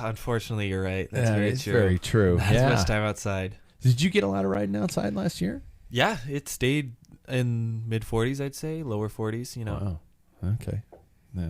Unfortunately, you're right. That's very it's true. very true. That's the best time outside. Did you get a lot of riding outside last year? Yeah, it stayed in mid 40s, I'd say, lower 40s. Wow. Okay. No,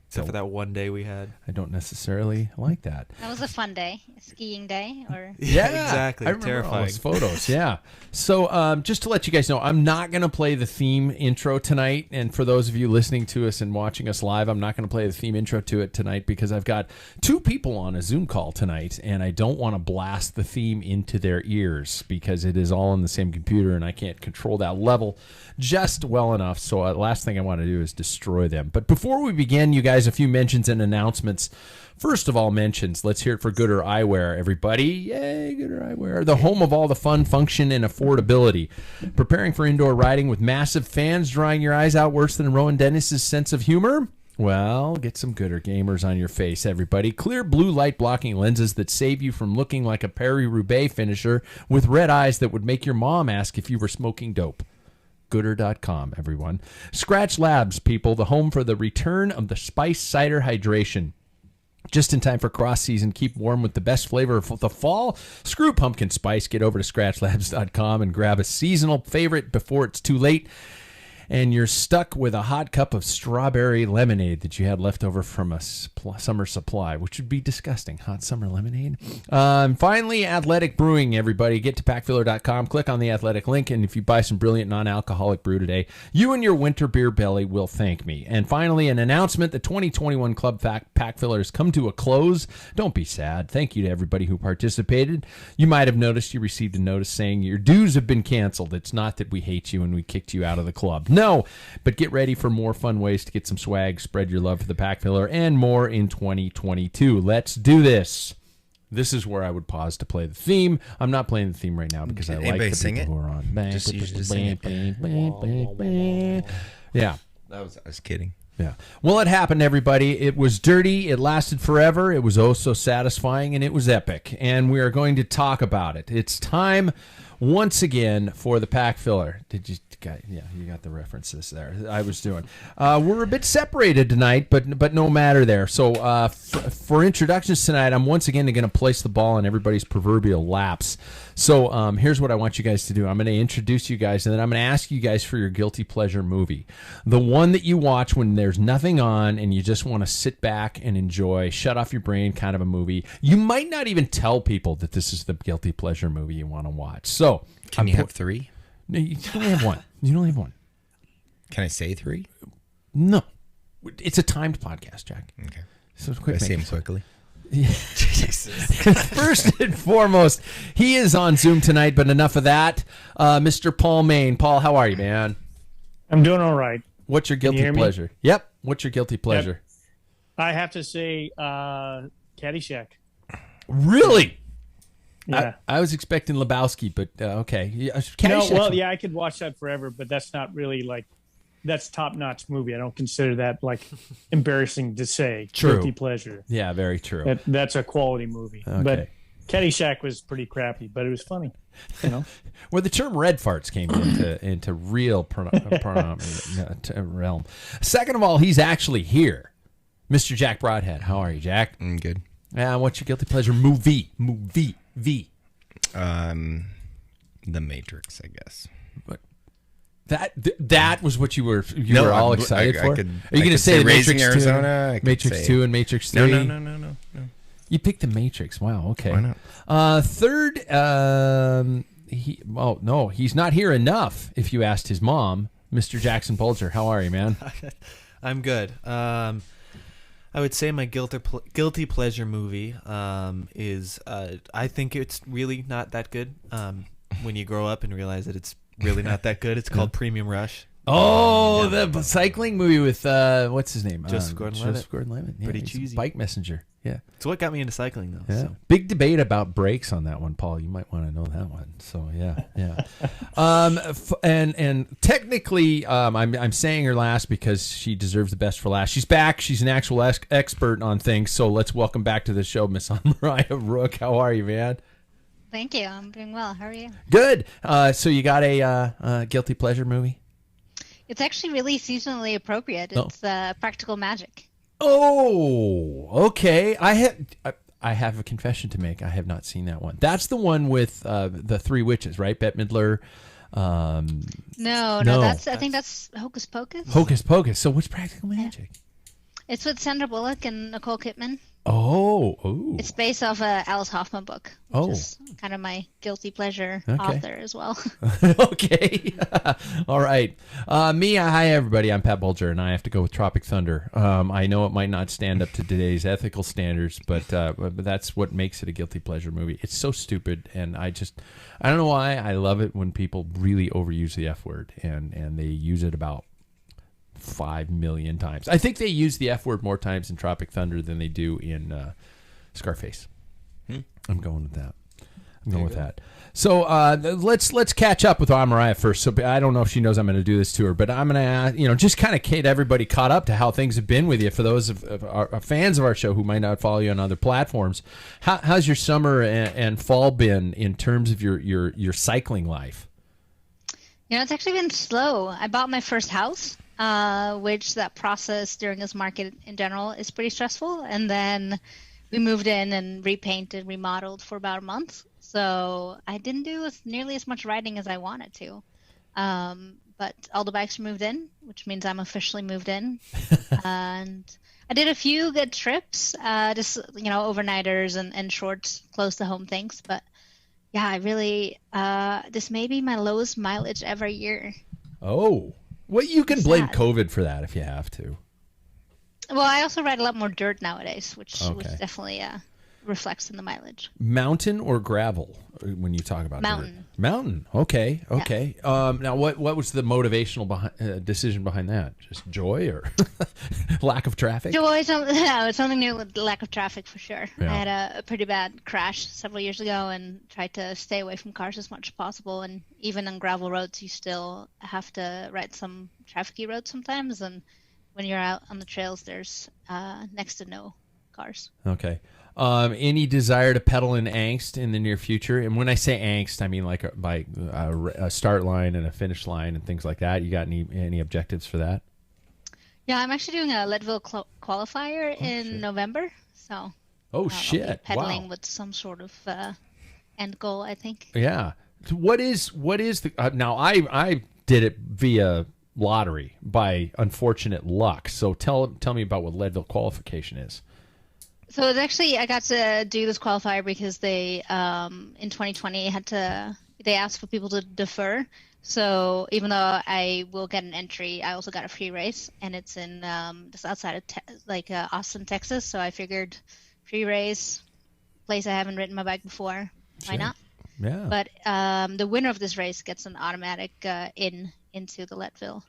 except for that one day we had. I don't necessarily like that. That was a fun day, a skiing day, or Yeah, exactly. I remember Terrifying. all those photos. Yeah. So just to let you guys know, I'm not going to play the theme intro tonight. And for those of you listening to us and watching us live, I'm not going to play the theme intro to it tonight because I've got 2 people on a Zoom call tonight, and I don't want to blast the theme into their ears because it is all on the same computer, and I can't control that level just well enough. So the last thing I want to do is destroy them. But before we begin, you guys, a few mentions and announcements. First of all, mentions. Let's hear it for Gooder Eyewear, everybody. Yay, Gooder Eyewear. The home of all the fun, function, and affordability. Preparing for indoor riding with massive fans drying your eyes out worse than Rowan Dennis's sense of humor? Well, get some Gooder gamers on your face, everybody. Clear blue light blocking lenses that save you from looking like a Paris-Roubaix finisher with red eyes that would make your mom ask if you were smoking dope. Gooder.com, everyone. Scratch Labs, people, the home for the return of the Spice Cider Hydration. Just in time for cross season, keep warm with the best flavor of the fall. Screw pumpkin spice. Get over to scratchlabs.com and grab a seasonal favorite before it's too late. And you're stuck with a hot cup of strawberry lemonade that you had left over from a summer supply, which would be disgusting. Hot summer lemonade. Finally, Athletic Brewing, everybody. Get to packfiller.com, click on the Athletic link, and if you buy some brilliant non-alcoholic brew today, you and your winter beer belly will thank me. And finally, an announcement. The 2021 Club Packfiller has come to a close. Don't be sad. Thank you to everybody who participated. You might have noticed you received a notice saying your dues have been canceled. It's not that we hate you and we kicked you out of the club. No, but get ready for more fun ways to get some swag, spread your love for the Packfiller, and more in 2022. Let's do this. This is where I would pause to play the theme. I'm not playing the theme right now because I like the people who are on. Just use it. Sing it. Yeah. I was kidding. Yeah. Well, it happened, everybody. It was dirty. It lasted forever. It was oh so satisfying, and it was epic. And we are going to talk about it. It's time once again for the Packfiller. Yeah, you got the references there. I was doing. We're a bit separated tonight, but no matter there. So for introductions tonight, I'm once again going to place the ball in everybody's proverbial laps. So here's what I want you guys to do. I'm going to introduce you guys, and then I'm going to ask you guys for your guilty pleasure movie. The one that you watch when there's nothing on and you just want to sit back and enjoy, shut off your brain kind of a movie. You might not even tell people that this is the guilty pleasure movie you want to watch. So Can you have 3? No, you only have one. You only have one. Can I say 3? No. It's a timed podcast, Jack. Okay. So quick. I say them quickly. Jesus. First and foremost, he is on Zoom tonight, but enough of that. Mr. Paul Main. Paul, how are you, man? I'm doing all right. What's your guilty pleasure? Yep. What's your guilty pleasure? Yep. I have to say Caddyshack. Really? Yeah. I was expecting Lebowski, but okay. Yeah, I could watch that forever, but that's not really that's top-notch movie. I don't consider that embarrassing to say. True. Guilty pleasure. Yeah, very true. That's a quality movie. Okay. But Caddyshack was pretty crappy, but it was funny. Where the term red farts came into real realm. Second of all, he's actually here. Mr. Jack Broadhead. How are you, Jack? I'm good. What's your guilty pleasure movie? The Matrix, I guess. But that was what you were all excited for? Are you going to say Raising Matrix Arizona? 2? Matrix 2 and Matrix 3? No. You picked the Matrix. Wow, okay. Why not? Third, he's not here enough, if you asked his mom. Mr. Jackson Bulger, how are you, man? I'm good. I would say my guilty pleasure movie is I think it's really not that good when you grow up and realize that it's really not that good. It's called Premium Rush. Oh, the cycling movie with what's his name? Joseph Gordon-Levitt. Joseph Gordon-Levitt. Yeah, Pretty he's a cheesy. Bike messenger. Yeah. It's what got me into cycling, though. Yeah. So. Big debate about brakes on that one, Paul. You might want to know that one. So yeah. And technically, I'm saying her last because she deserves the best for last. She's back. She's an actual expert on things. So let's welcome back to the show, Miss Mariah Rook. How are you, man? Thank you. I'm doing well. How are you? Good. So you got a guilty pleasure movie? It's actually really seasonally appropriate. It's Practical Magic. Oh, okay. I have a confession to make. I have not seen that one. That's the one with the three witches, right? Bette Midler. No, No. I think that's Hocus Pocus. Hocus Pocus. So what's Practical Magic? It's with Sandra Bullock and Nicole Kidman. Oh, ooh. It's based off a Alice Hoffman book, which is kind of my guilty pleasure author as well. Okay. All right. Hi, everybody. I'm Pat Bulger, and I have to go with Tropic Thunder. I know it might not stand up to today's ethical standards, but that's what makes it a guilty pleasure movie. It's so stupid, and I don't know why. I love it when people really overuse the F word, and they use it about 5 million times. I think they use the F word more times in Tropic Thunder than they do in Scarface. I'm going with that. So let's catch up with Amariah first. So I don't know if she knows I'm going to do this to her, but I'm going to just kind of get everybody caught up to how things have been with you. For those of our fans of our show who might not follow you on other platforms, how's your summer and fall been in terms of your cycling life? It's actually been slow. I bought my first house. Which that process during this market in general is pretty stressful. And then we moved in and repainted, remodeled for about a month. So I didn't do nearly as much riding as I wanted to. But all the bikes are moved in, which means I'm officially moved in. And I did a few good trips, just, overnighters and short, close to home things. But yeah, I really, this may be my lowest mileage ever year. Oh. Well, you can blame COVID for that if you have to. Well, I also ride a lot more dirt nowadays, which definitely reflects in the mileage. Mountain or gravel when you talk about mountain? Dirt? Mountain. Okay. Yeah. Now, what was the motivational decision behind that? Just joy or lack of traffic? Joy. It's something new with lack of traffic for sure. Yeah. I had a pretty bad crash several years ago and tried to stay away from cars as much as possible. And even on gravel roads, you still have to ride some trafficy roads sometimes. And when you're out on the trails, there's next to no cars. Okay. Any desire to pedal in angst in the near future? And when I say angst, I mean like a start line and a finish line and things like that. You got any objectives for that? Yeah, I'm actually doing a Leadville qualifier in November. So. Oh shit! I'll be pedaling with some sort of end goal, I think. Yeah. What is the now? I did it via lottery by unfortunate luck. So tell me about what Leadville qualification is. So it's actually, I got to do this qualifier because they in 2020 they asked for people to defer. So even though I will get an entry, I also got a free race, and it's in just outside of Austin, Texas. So I figured free race, place I haven't ridden my bike before, why not? Yeah. But the winner of this race gets an automatic into the Leadville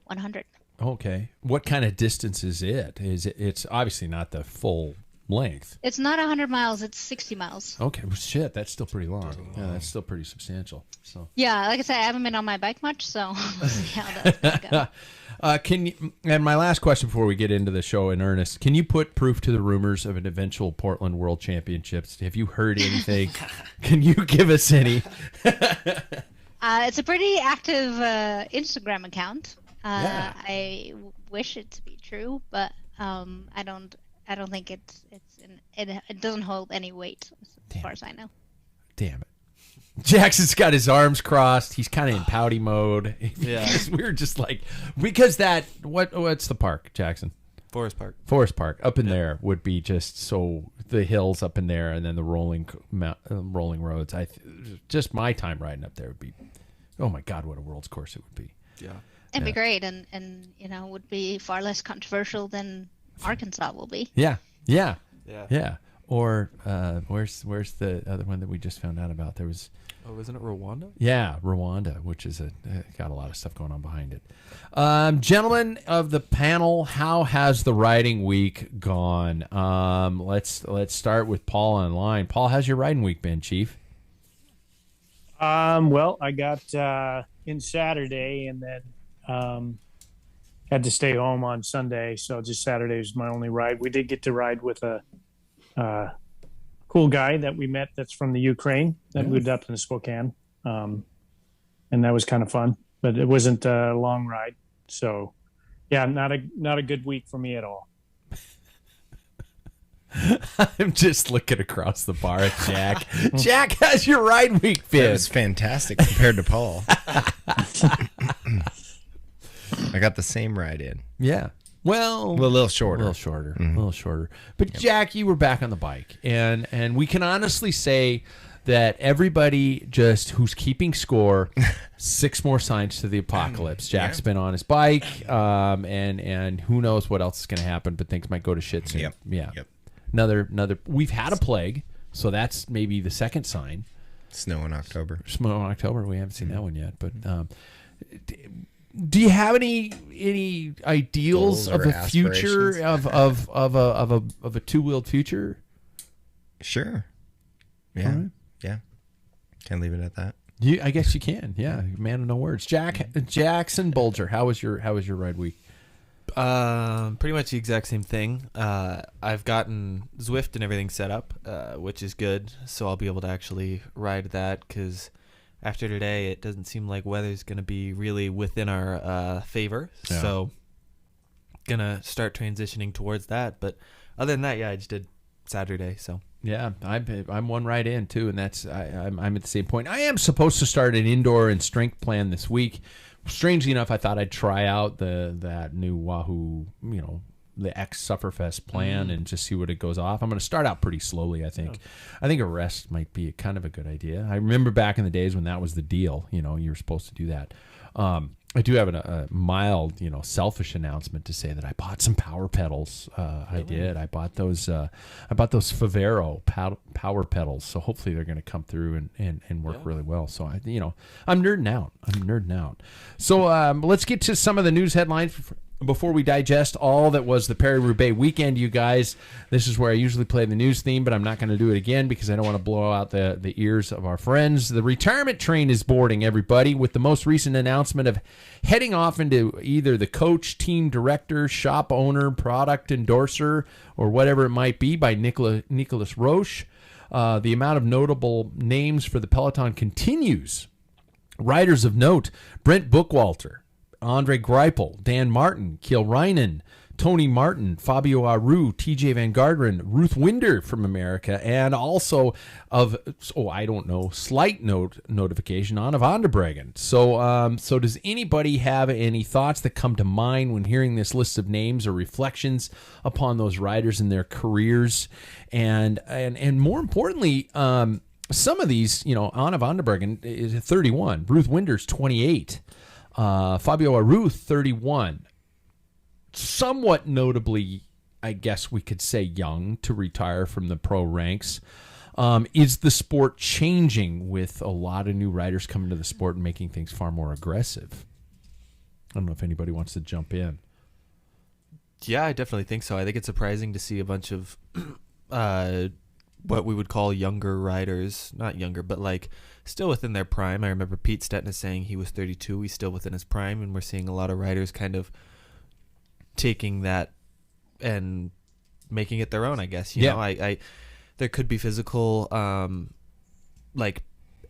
100. Okay. What kind of distance is it? It's obviously not the full length. It's not 100 miles, it's 60 miles. Okay, well, shit, that's still pretty long. Yeah, that's still pretty substantial. So yeah, like I said, I haven't been on my bike much, so we'll see how that's gonna go. And my last question before we get into the show in earnest, can you put proof to the rumors of an eventual Portland World Championships? Have you heard anything? Can you give us any? It's a pretty active Instagram account. Yeah. I wish it to be true, but I don't think it doesn't hold any weight as far as I know. Damn it. Jackson's got his arms crossed. He's kind of in pouty mode. Yeah. We're just like, because what's the park, Jackson? Forest Park up in there would be just so, the hills up in there and then the rolling roads. Just my time riding up there would be, oh my God, what a world's course it would be. Yeah. It'd be great and would be far less controversial than Arkansas will be. Yeah. Or where's the other one that we just found out about? There was. Oh, wasn't it Rwanda? Yeah, Rwanda, which is got a lot of stuff going on behind it. Gentlemen of the panel, how has the riding week gone? Let's start with Paul online. Paul, how's your riding week been, Chief? Well, I got in Saturday and then had to stay home on Sunday, so just Saturday was my only ride. We did get to ride with a cool guy that we met that's from the Ukraine that moved up in Spokane, and that was kind of fun. But it wasn't a long ride, so yeah, not a good week for me at all. I'm just looking across the bar at Jack. Jack, how's your ride week That been? was fantastic compared to Paul. I got the same ride in. Yeah. Well, A little shorter. A little shorter. But Jack, you were back on the bike, and we can honestly say that everybody just who's keeping score, 6 more signs to the apocalypse. Jack's been on his bike, and who knows what else is going to happen, but things might go to shit soon. Yep. Yeah. Yep. Another. We've had a plague, so that's maybe the second sign. Snow in October. Snow in October. We haven't seen that one yet, but. Do you have any ideals Goals of or a future aspirations? of a 2-wheeled future? Sure. Yeah. All right. Yeah. Can leave it at that. I guess you can. Yeah, man of no words. Jackson Bulger, how was your ride week? Pretty much the exact same thing. I've gotten Zwift and everything set up, which is good. So I'll be able to actually ride that because after today, it doesn't seem like weather's going to be really within our favor. Yeah. So gonna start transitioning towards that. But other than that, yeah, I just did Saturday. So Yeah, I'm one ride in too, and that's I'm at the same point. I am supposed to start an indoor and strength plan this week. Strangely enough, I thought I'd try out that new Wahoo, the X Sufferfest plan and just see what it goes off. I'm going to start out pretty slowly, I think. I think a rest might be kind of a good idea. I remember back in the days when that was the deal. You were supposed to do that. I do have a mild, selfish announcement to say that I bought some power pedals. I did. I bought those Favero power pedals. So hopefully they're going to come through and work really well. So I'm nerding out. So let's get to some of the news headlines before we digest all that was the Paris-Roubaix weekend, you guys. This is where I usually play the news theme, but I'm not going to do it again because I don't want to blow out the ears of our friends. The retirement train is boarding, everybody, with the most recent announcement of heading off into either the coach, team director, shop owner, product endorser, or whatever it might be by Nicolas Roche. The amount of notable names for the peloton continues. Riders of note, Brent Bookwalter, Andre Greipel, Dan Martin, Kiel Reinen, Tony Martin, Fabio Aru, TJ Van Garderen, Ruth Winder from America, and also slight notification on Van der Breggen. So does anybody have any thoughts that come to mind when hearing this list of names or reflections upon those riders and their careers? And more importantly, some of these, Anna Van der Breggen is 31, Ruth Winder's 28. Fabio Aru, 31. Somewhat notably, I guess we could say young to retire from the pro ranks. Is the sport changing with a lot of new riders coming to the sport and making things far more aggressive? I don't know if anybody wants to jump in. yeah, I definitely think so. I think it's surprising to see a bunch of what we would call younger riders, not younger, but like still within their prime. I remember Pete Stettner saying he was 32. He's still within his prime, and we're seeing a lot of riders kind of taking that and making it their own, I guess. You know, I there could be physical like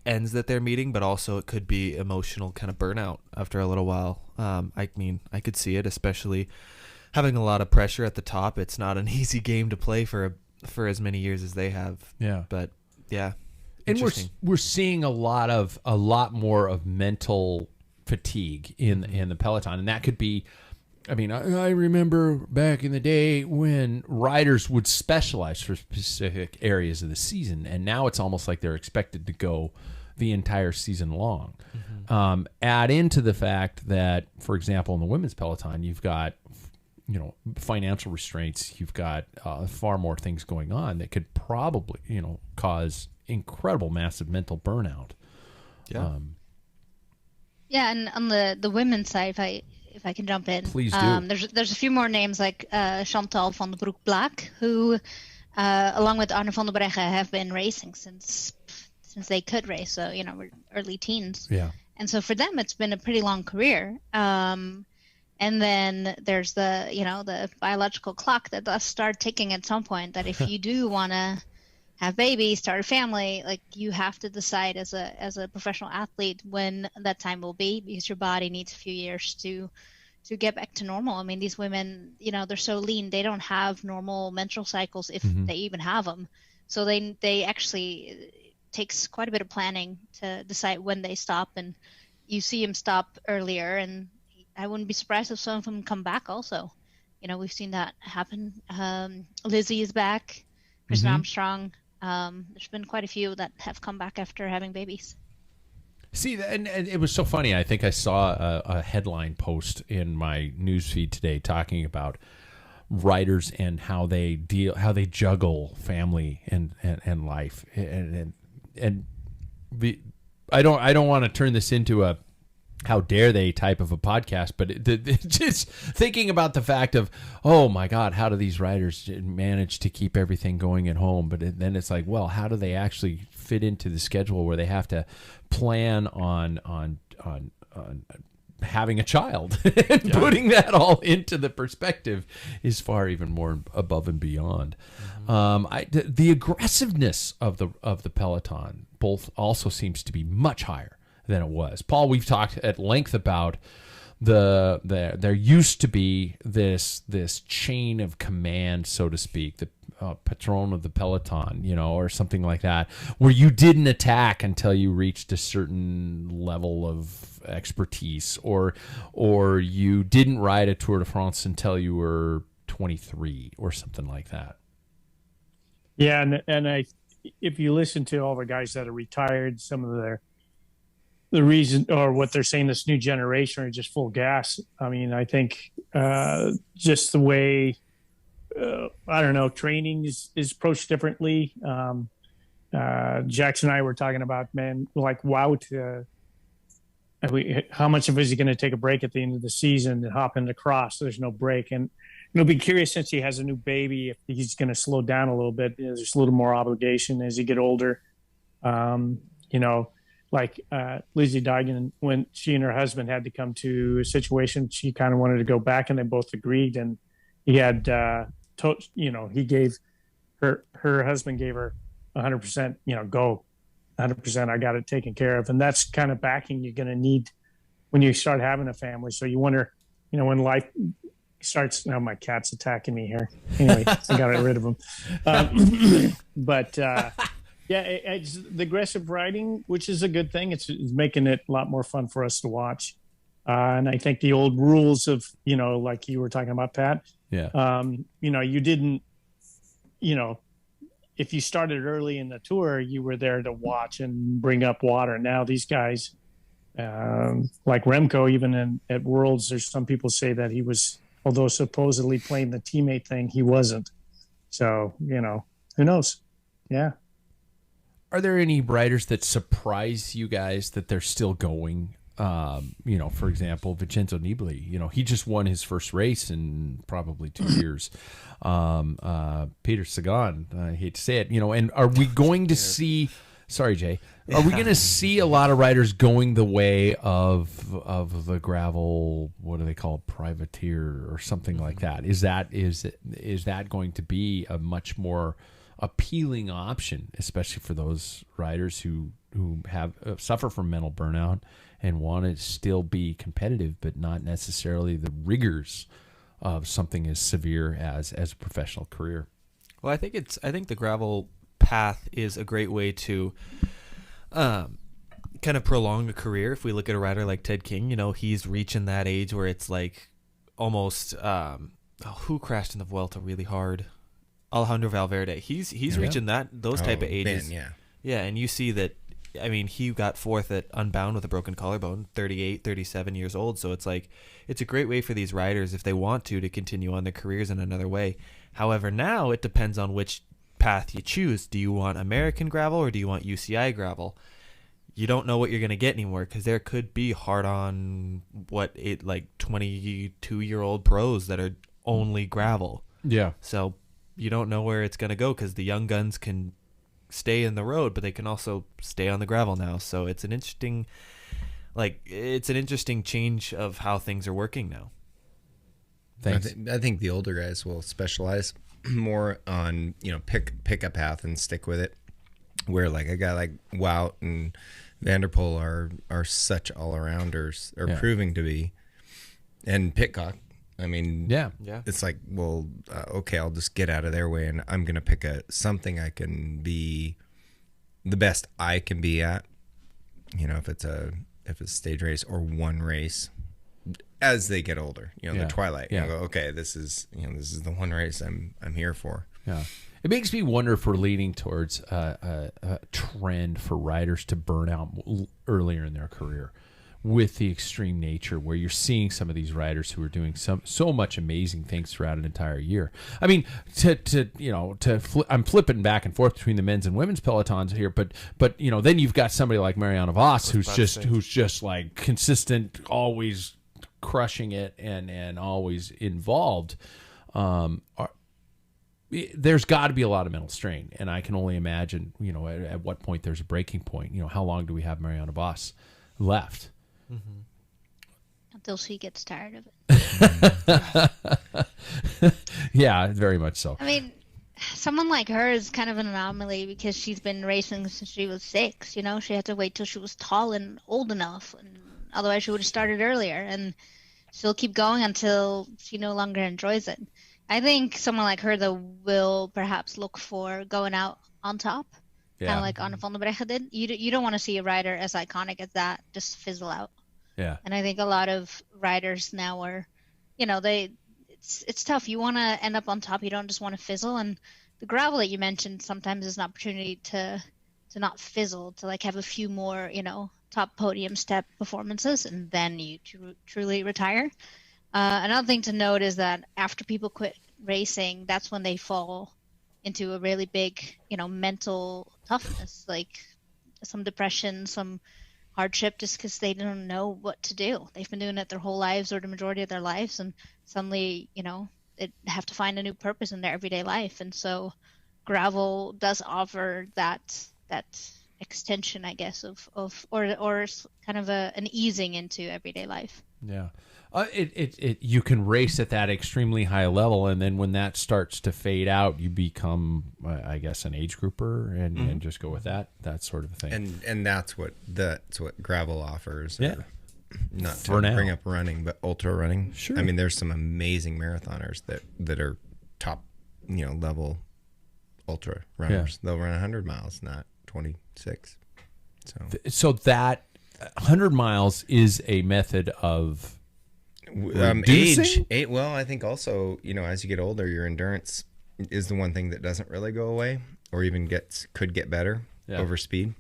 ends that they're meeting, but also it could be emotional kind of burnout after a little while. I mean, I could see it, especially having a lot of pressure at the top. It's not an easy game to play for as many years as they have. Yeah. But yeah. And we're seeing a lot more of mental fatigue in the peloton, and that could be. I mean, I remember back in the day when riders would specialize for specific areas of the season, and now it's almost like they're expected to go the entire season long. Mm-hmm. Add into the fact that, for example, in the women's peloton, you've got financial restraints, you've got far more things going on that could probably cause incredible, massive mental burnout. Yeah. And on the women's side, if I can jump in, please do. There's a few more names like Chantal van der Broek-Blaak, who, along with Arne van der Breggen, have been racing since they could race. So we're early teens. Yeah. And so for them, it's been a pretty long career. And then there's the biological clock that does start ticking at some point. That if you do want to have babies, start a family, like you have to decide as a professional athlete when that time will be, because your body needs a few years to get back to normal. I mean, these women, they're so lean, they don't have normal menstrual cycles if they even have them. So they actually, it takes quite a bit of planning to decide when they stop, and you see them stop earlier, and I wouldn't be surprised if some of them come back also. We've seen that happen. Lizzie is back, Kristen Armstrong. There's been quite a few that have come back after having babies. See, and it was so funny. I think I saw a headline post in my newsfeed today talking about writers and how they juggle family and life. I don't want to turn this into a how dare they type of a podcast, but just thinking about the fact of, oh my God, how do these writers manage to keep everything going at home? But then it's like, well, how do they actually fit into the schedule where they have to plan on having a child and putting that all into the perspective is far even more above and beyond. The aggressiveness of the Peloton both also seems to be much higher than it was. Paul, we've talked at length about there used to be this chain of command, so to speak, the patron of the Peloton, or something like that, where you didn't attack until you reached a certain level of expertise, or you didn't ride a Tour de France until you were 23 or something like that. Yeah, and if you listen to all the guys that are retired, some of the reason or what they're saying, this new generation are just full gas. I mean, I think just the way, I don't know, training is approached differently. Jackson and I were talking about, man, like, wow, how much of is he going to take a break at the end of the season and hop into cross? So there's no break. And it'll be curious, since he has a new baby, if he's going to slow down a little bit. There's a little more obligation as you get older. Like Lizzie Digan, when she and her husband had to come to a situation, she kind of wanted to go back, and they both agreed. And he had, he gave her husband gave her 100%, go 100%. I got it taken care of. And that's kind of backing you're going to need when you start having a family. So you wonder, when life starts. Now my cat's attacking me here. Anyway, I got rid of him. Yeah, it's the aggressive riding, which is a good thing. It's making it a lot more fun for us to watch. And I think the old rules of, like you were talking about, Pat, you didn't, if you started early in the tour, you were there to watch and bring up water. Now these guys, like Remco, even at Worlds, there's some people say that he was, although supposedly playing the teammate thing, he wasn't. So, who knows? Yeah. Are there any riders that surprise you guys that they're still going? For example, Vincenzo Nibali, he just won his first race in probably 2 years. Peter Sagan, I hate to say it, and are we going to see, sorry, Jay, are we going to see a lot of riders going the way of the gravel, what do they call it, privateer or something like that? Is that going to be a much more appealing option, especially for those riders who have suffer from mental burnout and want to still be competitive, but not necessarily the rigors of something as severe as a professional career? Well, I think the gravel path is a great way to kind of prolong a career. If we look at a rider like Ted King, he's reaching that age where it's like almost who crashed in the Vuelta really hard? Alejandro Valverde. He's reaching those type of ages. Man, yeah, and you see that. I mean, he got fourth at Unbound with a broken collarbone, 38, 37 years old. So it's like, it's a great way for these riders, if they want to continue on their careers in another way. However, now it depends on which path you choose. Do you want American gravel or do you want UCI gravel? You don't know what you're going to get anymore, because there could be hard on 22-year-old pros that are only gravel. Yeah. So you don't know where it's going to go, because the young guns can stay in the road, but they can also stay on the gravel now. So it's an interesting change of how things are working now. Thanks. I think the older guys will specialize more on, pick a path and stick with it. Where like a guy like Wout and Vanderpool are such all-arounders, or proving to be. And Pitcock. I mean, Yeah. it's like, well, okay, I'll just get out of their way, and I'm gonna pick something I can be the best I can be at. You know, if it's a stage race or one race. As they get older, the twilight. Yeah. You go, okay, this is the one race I'm here for. Yeah. It makes me wonder if we're leaning towards a trend for riders to burn out earlier in their career, with the extreme nature where you're seeing some of these riders who are doing so much amazing things throughout an entire year. I mean, I'm flipping back and forth between the men's and women's pelotons here, but then you've got somebody like Mariana Vos who's just like consistent, always crushing it and always involved. There's got to be a lot of mental strain, and I can only imagine, at what point there's a breaking point. How long do we have Mariana Vos left? Mm-hmm. Until she gets tired of it. Yeah, very much so. I mean, someone like her is kind of an anomaly because she's been racing since she was 6. She had to wait till she was tall and old enough, and otherwise she would have started earlier. And she'll keep going until she no longer enjoys it. I think someone like her, though, will perhaps look for going out on top, kind of like Anna van der Breggen did. You don't want to see a rider as iconic as that just fizzle out. Yeah. And I think a lot of riders now are, it's tough. You want to end up on top. You don't just want to fizzle. And the gravel that you mentioned sometimes is an opportunity to not fizzle, to like have a few more, top podium step performances, and then you truly retire. Another thing to note is that after people quit racing, that's when they fall into a really big, mental toughness, like some depression, some hardship, just because they don't know what to do. They've been doing it their whole lives or the majority of their lives, and suddenly, they have to find a new purpose in their everyday life. And so gravel does offer that extension, I guess, or kind of an easing into everyday life. Yeah. You can race at that extremely high level, and then when that starts to fade out, you become, I guess, an age grouper, and just go with that sort of thing. And that's what gravel offers. Yeah. Not For to now. bring up running, but ultra running. Sure. I mean, there's some amazing marathoners that are top, level ultra runners. Yeah. They'll run 100 miles, not 26. So that 100 miles is a method of reducing? Age. Well, I think also, as you get older, your endurance is the one thing that doesn't really go away, or even could get better over speed.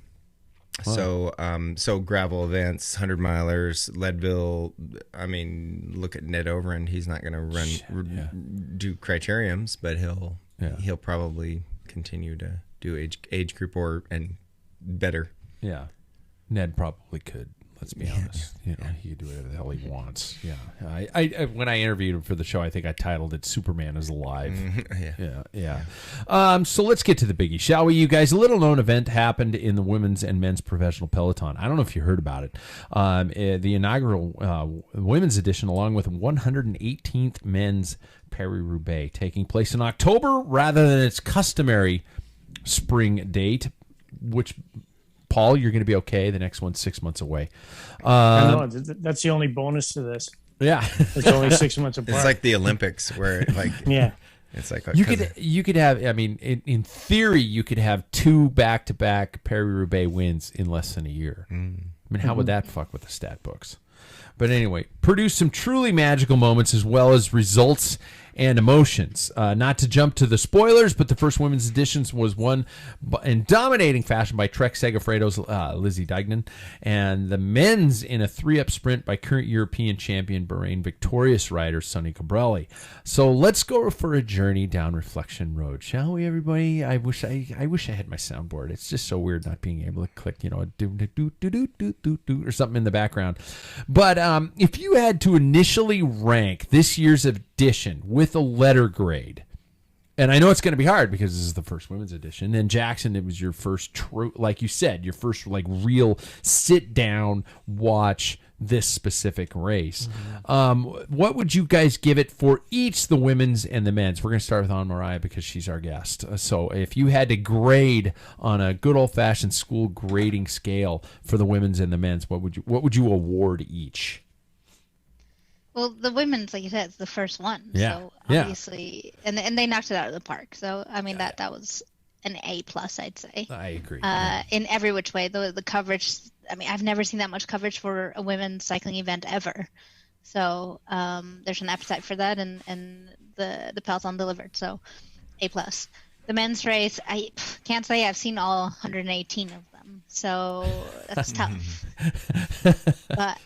Wow. So gravel events, 100 milers, Leadville. I mean, look at Ned Overend. He's not going to do criteriums, but he'll probably continue to do age group and better. Yeah, Ned probably could. Let's be honest. He could do whatever the hell he wants. Yeah. I when I interviewed him for the show, I think I titled it "Superman is Alive." Yeah. So let's get to the biggie, shall we, you guys? A little known event happened in the women's and men's professional peloton. I don't know if you heard about it. The inaugural women's edition, along with 118th men's Paris-Roubaix, taking place in October rather than its customary spring date, which. Paul, you're going to be okay. The next one's 6 months away. I know. That's the only bonus to this. Yeah. It's only 6 months apart. It's like the Olympics where yeah. It's like you could have, I mean, in theory, you could have 2 back-to-back Paris-Roubaix wins in less than a year. I mean, how would that fuck with the stat books? But anyway, produce some truly magical moments as well as results and emotions. Not to jump to the spoilers, but the first women's edition was won in dominating fashion by Trek Segafredo's Lizzie Deignan, and the men's in a 3-up sprint by current European champion Bahrain victorious rider Sonny Cabrelli. So let's go for a journey down Reflection Road, shall we, everybody? I wish I had my soundboard. It's just so weird not being able to click, do or something in the background. But if you had to initially rank this year's edition with a letter grade, and I know it's going to be hard because this is the first women's edition, and Jackson, it was your first true, like you said, your first like real sit down watch this specific race. What would you guys give it for each the women's and the men's? We're going to start with Anne Mariah because she's our guest. So if you had to grade on a good old fashioned school grading scale for the women's and the men's, what would you award each? Well, the women's, like you said, it's the first one. Yeah. So obviously, and they knocked it out of the park. So I mean that was an A plus, I'd say. I agree. In every which way, the coverage. I mean, I've never seen that much coverage for a women's cycling event ever. So there's an appetite for that, and the peloton delivered. So A plus. The men's race, I can't say I've seen all 118 of them. So that's tough. But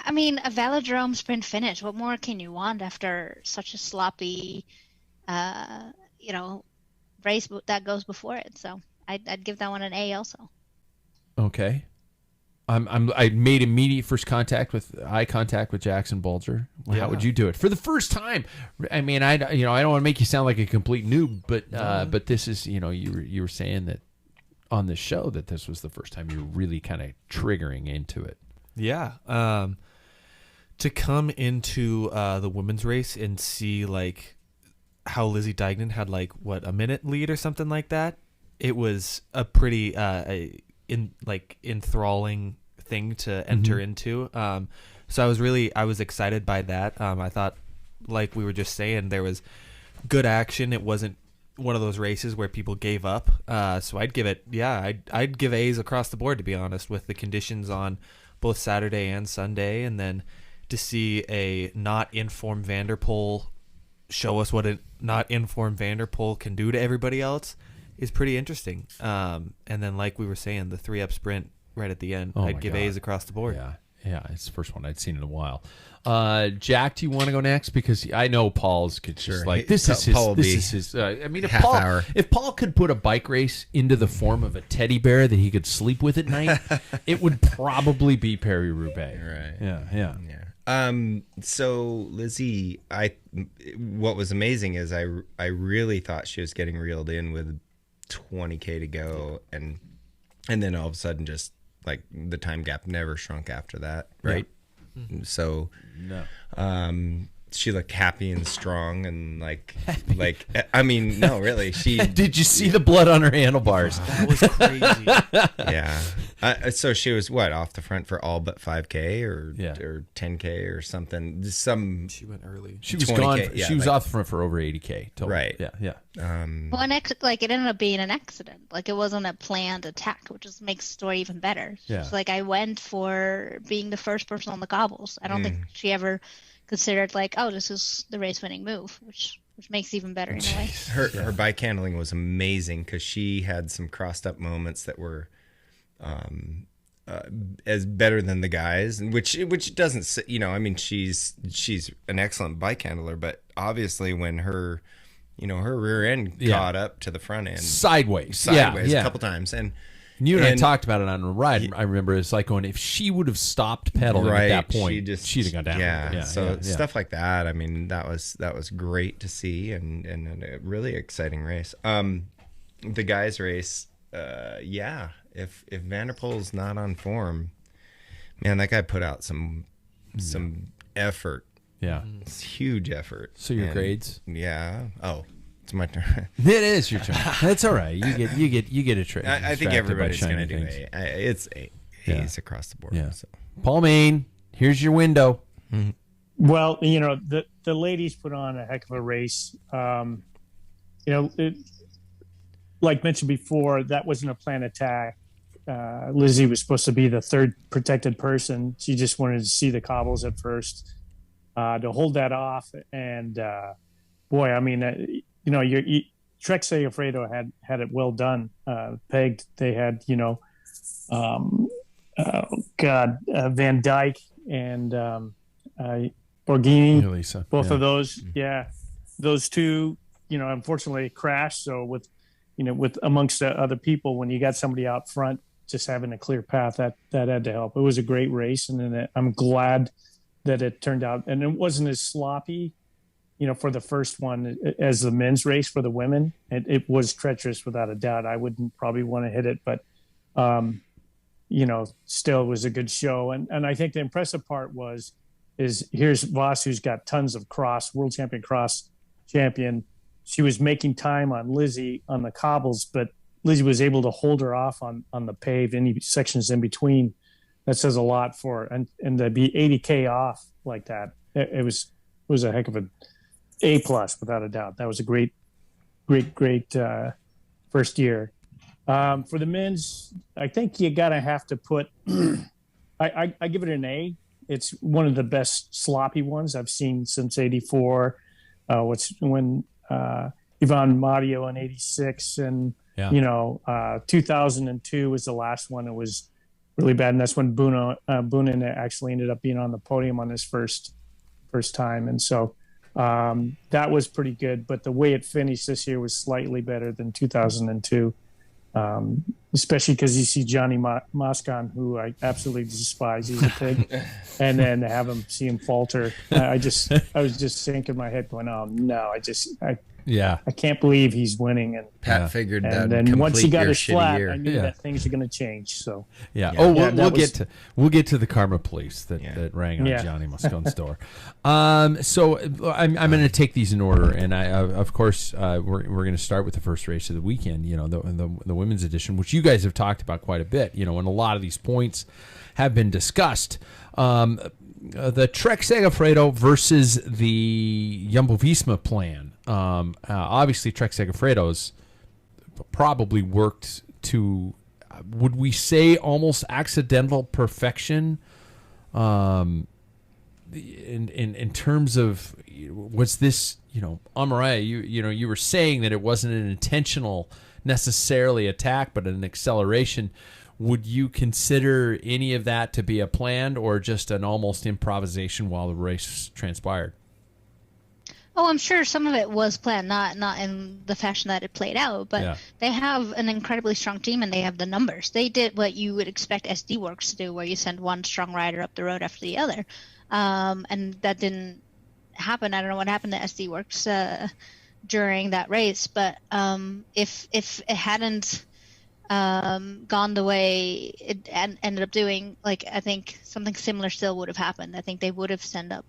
I mean, a velodrome sprint finish. What more can you want after such a sloppy, race that goes before it? So I'd give that one an A also. Okay. I made immediate eye contact with Jackson Bulger. Well, how would you do it for the first time? I mean, I don't want to make you sound like a complete noob, but this is, you were saying that on the show that this was the first time you were really kind of triggering into it. Yeah. To come into the women's race and see like how Lizzie Deignan had like a minute lead or something like that, it was a pretty enthralling thing to enter into. So I was excited by that. I thought, like we were just saying, there was good action. It wasn't one of those races where people gave up. So I'd give it, I'd give A's across the board, to be honest, with the conditions on both Saturday and Sunday. And then to see a not informed Van der Poel show us what a not informed Van der Poel can do to everybody else is pretty interesting. And then, like we were saying, the 3-up sprint right at the end, I'd give A's across the board. Yeah, it's the first one I'd seen in a while. Jack, do you want to go next? Because I know Paul's just like this is his. I mean, if Paul could put a bike race into the form of a teddy bear that he could sleep with at night, it would probably be Paris-Roubaix. Right. Yeah. So Lizzie, what was amazing is I really thought she was getting reeled in with 20K to go, and then all of a sudden, just like the time gap never shrunk after that, right? Yeah. So she looked happy and strong, and like I mean, no, really, she did you see the blood on her handlebars? That was crazy. Yeah. So she was off the front for all but 5K or 10K or something. She went early. She was gone. She was off the front for over 80K total. Right. Yeah. Well, it ended up being an accident. Like, it wasn't a planned attack, which just makes the story even better. Yeah. It's like, I went for being the first person on the cobbles. I don't think she ever considered like, oh, this is the race winning move, which makes it even better in a way. Her bike handling was amazing, because she had some crossed up moments that were as better than the guys, which doesn't, I mean, she's an excellent bike handler, but obviously when her rear end caught up to the front end sideways a couple times, and you and I talked about it on a ride. I remember it's like going, if she would have stopped pedaling at that point, she'd have gone down. Yeah. Stuff like that. I mean, that was great to see, and a really exciting race. The guys' race, If Van der Poel's not on form, man, that guy put out some effort. Yeah, it's huge effort. So your grades? Yeah. Oh, it's my turn. It is your turn. That's all right. You get a trade. I think everybody's gonna do A. It's A's across the board. Yeah. So. Paul Main, here's your window. Mm-hmm. Well, the ladies put on a heck of a race. Like mentioned before, that wasn't a planned attack. Lizzie was supposed to be the third protected person. She just wanted to see the cobbles at first, to hold that off. And boy, I mean, Trek Segafredo had it well done, pegged. They had, Van Dyke and Borghini, Elisa. Both of those, those two, unfortunately crashed. So with amongst the other people, when you got somebody out front, just having a clear path, that had to help. It was a great race, and then I'm glad that it turned out, and it wasn't as sloppy, for the first one as the men's race for the women. It was treacherous without a doubt. I wouldn't probably want to hit it, but still it was a good show. And I think the impressive part is here's Voss, who's got tons of world champion cross champion. She was making time on Lizzie on the cobbles, but Lizzie was able to hold her off on the paved, any sections in between. That says a lot for her. And to be 80K off like that, it was a heck of A plus without a doubt. That was a great first year. For the men's, I think you gotta have to put. I give it an A. It's one of the best sloppy ones I've seen since '84. When Ivan Mario in '86, and 2002 was the last one. It was really bad, and that's when Boonen actually ended up being on the podium on his first time, and so that was pretty good. But the way it finished this year was slightly better than 2002. Especially because you see Johnny Moscon, who I absolutely despise. He's a pig. And then have him see him falter. I was just sinking my head going, oh no, I can't believe he's winning. And Pat figured that. And then once he got his flat, year. I knew that things are going to change. So we'll get to the karma police that rang on Johnny Moscone's door. So I'm going to take these in order, and I of course we're going to start with the first race of the weekend. The women's edition, which you guys have talked about quite a bit. And a lot of these points have been discussed. The Trek Segafredo versus the Jumbo-Visma plan. Obviously, Trek Segafredo's probably worked to, would we say, almost accidental perfection. In terms of, was this, Amariah, you were saying that it wasn't an intentional necessarily attack, but an acceleration. Would you consider any of that to be a planned or just an almost improvisation while the race transpired? Oh, I'm sure some of it was planned, not in the fashion that it played out, but they have an incredibly strong team and they have the numbers. They did what you would expect SD Works to do, where you send one strong rider up the road after the other. And that didn't happen. I don't know what happened to SD Works during that race, but if it hadn't gone the way it ended up doing, I think something similar still would have happened. I think they would have sent up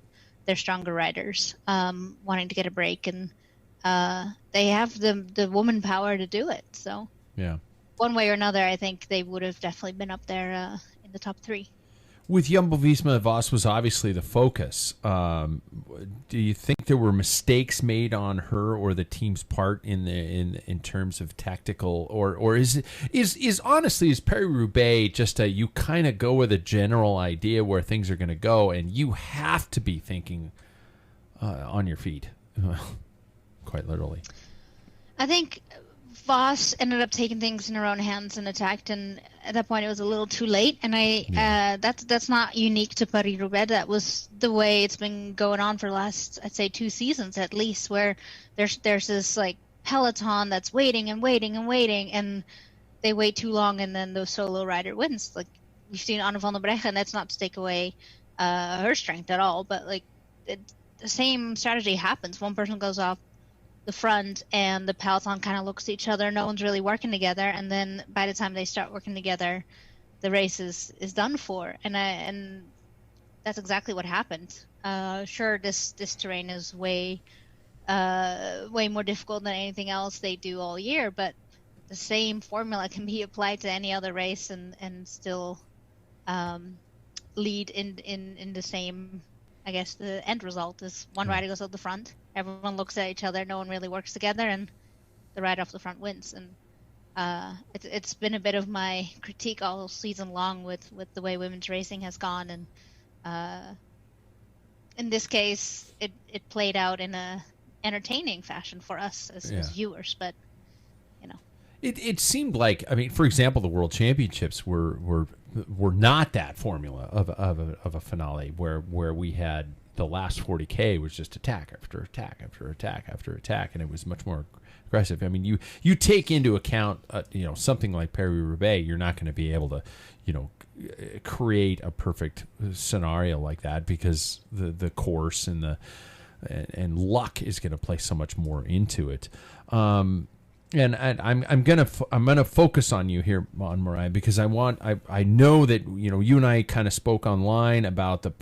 their stronger riders wanting to get a break, and they have the woman power to do it. So one way or another, I think they would have definitely been up there in the top three. With Jumbo-Visma, Voss was obviously the focus. Do you think there were mistakes made on her or the team's part in terms of tactical, or is honestly, is Paris-Roubaix just you kind of go with a general idea where things are going to go, and you have to be thinking on your feet, quite literally? I think Voss ended up taking things in her own hands and attacked, and at that point it was a little too late. And that's not unique to Paris-Roubaix. That was the way it's been going on for the last, I'd say, 2 seasons at least, where there's this peloton that's waiting and waiting and waiting, and they wait too long, and then the solo rider wins. Like we've seen Anne van der Breggen, and that's not to take away her strength at all, but the same strategy happens. One person goes off the front and the peloton kind of looks at each other. No one's really working together, and then by the time they start working together, the race is done for. And that's exactly what happened. Sure, this terrain is way more difficult than anything else they do all year, but the same formula can be applied to any other race and still lead in the same. I guess the end result is one rider goes out the front, everyone looks at each other, no one really works together, and the rider off the front wins. And it's been a bit of my critique all season long with the way women's racing has gone. And in this case, it played out in a entertaining fashion for us as viewers, but It seemed like, for example, the World Championships were not that formula of a finale where we had the last 40K was just attack after attack after attack after attack, and it was much more aggressive. You take into account something like Paris-Roubaix, you're not going to be able to create a perfect scenario like that, because the course and luck is going to play so much more into it. And I'm gonna focus on you here, on Mariah, because I know that you and I kind of spoke online about the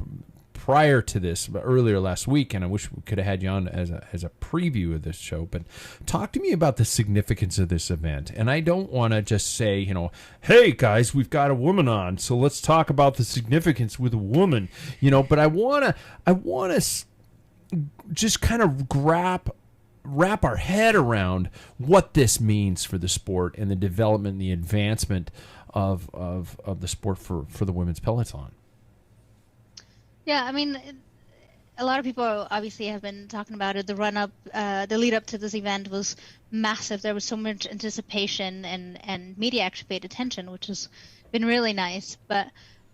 prior to this, earlier last week, and I wish we could have had you on as a preview of this show. But talk to me about the significance of this event. And I don't want to just say, you know, hey guys, we've got a woman on, so let's talk about the significance with a woman, you know. But I wanna just kind of wrap our head around what this means for the sport and the development and the advancement of the sport for the women's peloton. Yeah, I mean, a lot of people obviously have been talking about it. The lead up to this event was massive. There was so much anticipation, and media actually paid attention, which has been really nice. But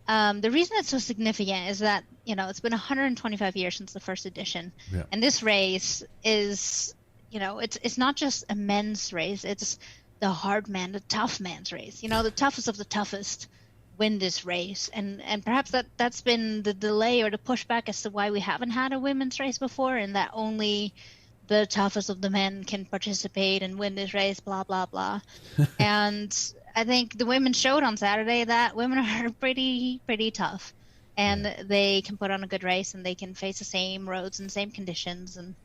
the reason it's so significant is that, you know, it's been 125 years since the first edition, and this race is, you know, it's not just a men's race. It's the hard man, the tough man's race. You know, the toughest of the toughest win this race, and perhaps that's been the delay or the pushback as to why we haven't had a women's race before, and that only the toughest of the men can participate and win this race, blah blah blah. And I think the women showed on Saturday that women are pretty tough, and they can put on a good race, and they can face the same roads and same conditions, and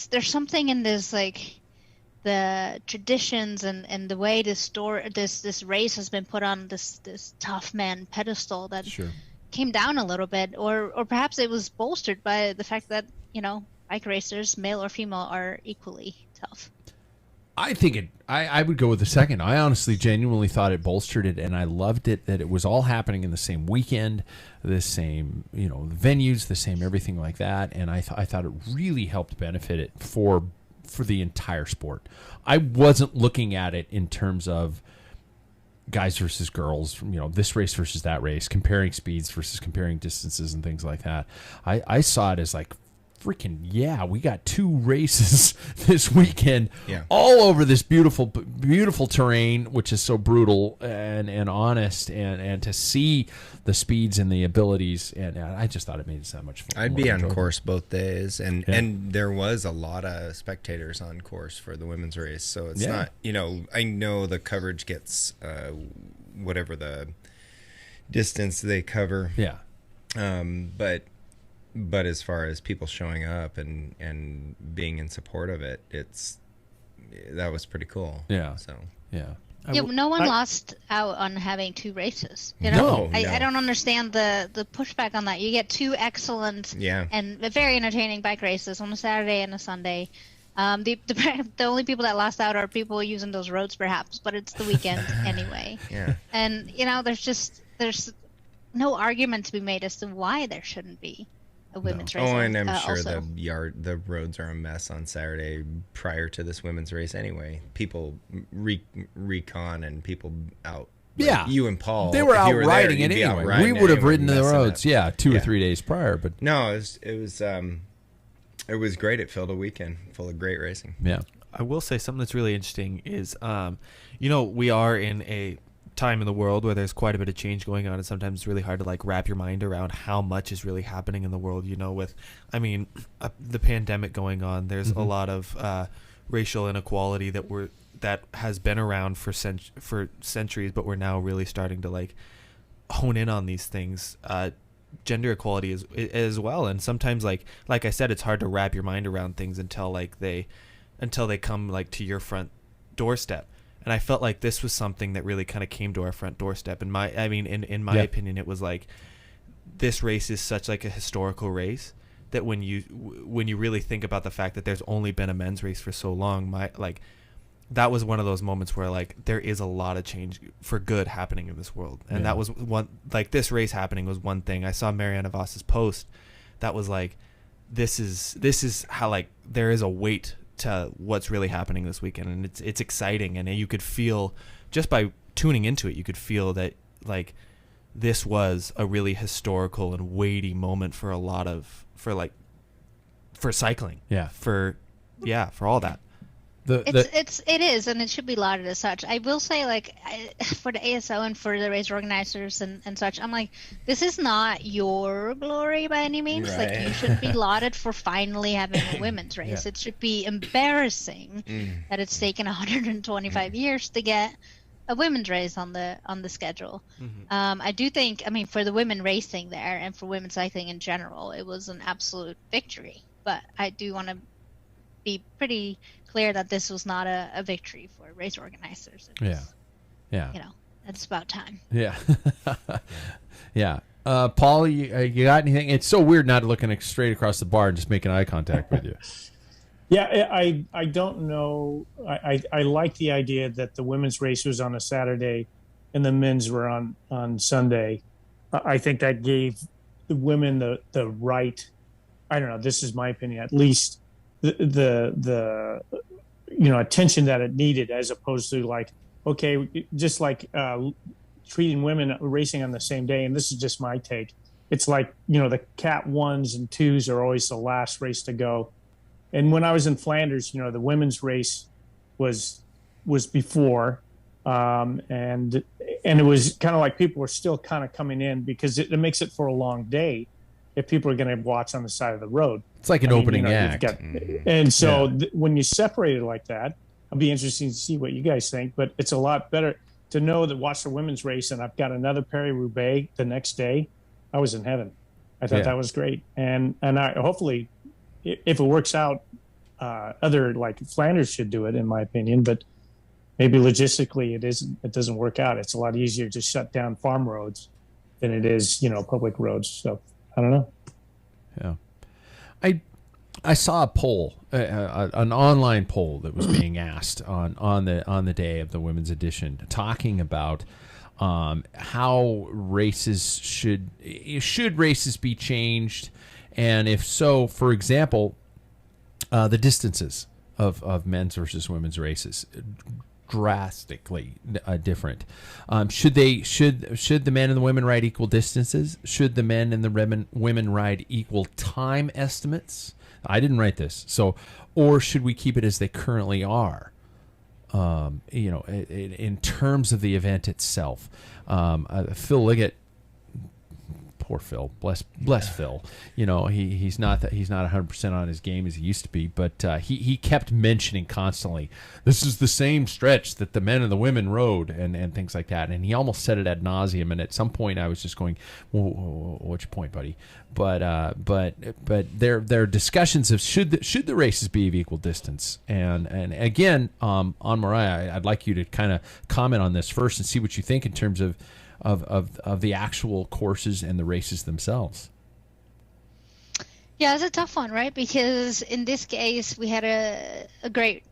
there's something in this, like the traditions and the way this race has been put on this tough man pedestal that came down a little bit, or perhaps it was bolstered by the fact that, you know, bike racers, male or female, are equally tough. I think I would go with the second. I honestly, genuinely thought it bolstered it, and I loved it that it was all happening in the same weekend, the same, you know, venues, the same everything like that, and I thought it really helped benefit it for the entire sport. I wasn't looking at it in terms of guys versus girls, you know, this race versus that race, comparing speeds versus comparing distances and things like that. I saw it as like, freaking we got two races this weekend all over this beautiful terrain, which is so brutal and honest, and to see the speeds and the abilities, and I just thought it made it so much fun. I'd be on course both days, and there was a lot of spectators on course for the women's race, so it's not, you know, I know the coverage gets whatever the distance they cover, but as far as people showing up and being in support of it, that was pretty cool. No one lost out on having two races. You know, I don't understand the pushback on that. You get two excellent and very entertaining bike races on a Saturday and a Sunday. The only people that lost out are people using those roads, perhaps, but it's the weekend anyway. And you know, there's no argument to be made as to why there shouldn't be a women's race. Oh, and I'm sure also. the roads are a mess on Saturday prior to this women's race anyway. People recon and people out. Like you and Paul, they were out riding it anyway. We would have ridden the roads, 2 or 3 days prior. But no, it was great. It filled a weekend full of great racing. Yeah, I will say something that's really interesting is, you know, we are in a time in the world where there's quite a bit of change going on, and sometimes it's really hard to like wrap your mind around how much is really happening in the world, you know, with the pandemic going on. There's a lot of racial inequality that has been around for centuries, but we're now really starting to like hone in on these things. Gender equality is as well, and sometimes like I said, it's hard to wrap your mind around things until they come like to your front doorstep. And I felt like this was something that really kind of came to our front doorstep. In my opinion, it was like, this race is such like a historical race that when you really think about the fact that there's only been a men's race for so long, that was one of those moments where like there is a lot of change for good happening in this world. And that was one, like this race happening was one thing. I saw Mariana Voss's post that was like, this is how like there is a weight to what's really happening this weekend, and it's exciting, and you could feel just by tuning into it, you could feel that like this was a really historical and weighty moment for cycling, for all that. It is, and it should be lauded as such. I will say, like, for the ASO and for the race organizers and such, I'm like, this is not your glory by any means. Right. Like, you should be lauded for finally having a women's race. It should be embarrassing that it's taken 125 years to get a women's race on the schedule. I do think, I mean, for the women racing there and for women cycling in general, it was an absolute victory. But I do want to be pretty clear that this was not a victory for race organizers. It was, yeah. You know, it's about time. Yeah. Yeah. Paul, you got anything? It's so weird not looking straight across the bar and just making eye contact with you. Yeah, I don't know. I like the idea that the women's race was on a Saturday and the men's were on Sunday. I think that gave the women the right, I don't know, this is my opinion, at least the attention that it needed, as opposed to like, okay, just like treating women racing on the same day. And this is just my take. It's like, the Cat 1s and 2s are always the last race to go. And when I was in Flanders, the women's race was before, and it was kind of like people were still kind of coming in because it makes it for a long day if people are going to watch on the side of the road. It's like an opening act. And so when you separate it like that, it'll be interesting to see what you guys think. But it's a lot better to know that watch the women's race, and I've got another Paris-Roubaix the next day. I was in heaven. I thought that was great, and I hopefully, if it works out, other like Flanders should do it, in my opinion. But maybe logistically, it doesn't work out. It's a lot easier to shut down farm roads than it is, public roads. So I don't know. Yeah, I saw a poll, an online poll that was being asked on the day of the women's edition, talking about how races should races be changed, and if so, for example, the distances of men's versus women's races drastically different. Should the men and the women ride equal distances? Should the men and the women ride equal time estimates? I didn't write this, or should we keep it as they currently are? In terms of the event itself, Phil Liggett, poor Phil, bless Phil. He's not 100% on his game as he used to be, but he kept mentioning constantly, this is the same stretch that the men and the women rode, and things like that. And he almost said it ad nauseum. And at some point, I was just going, "What's your point, buddy?" But there are discussions of should the races be of equal distance. And again, on Mariah, I'd like you to kind of comment on this first and see what you think in terms of the actual courses and the races themselves. Yeah, it's a tough one, right? Because in this case, we had a great,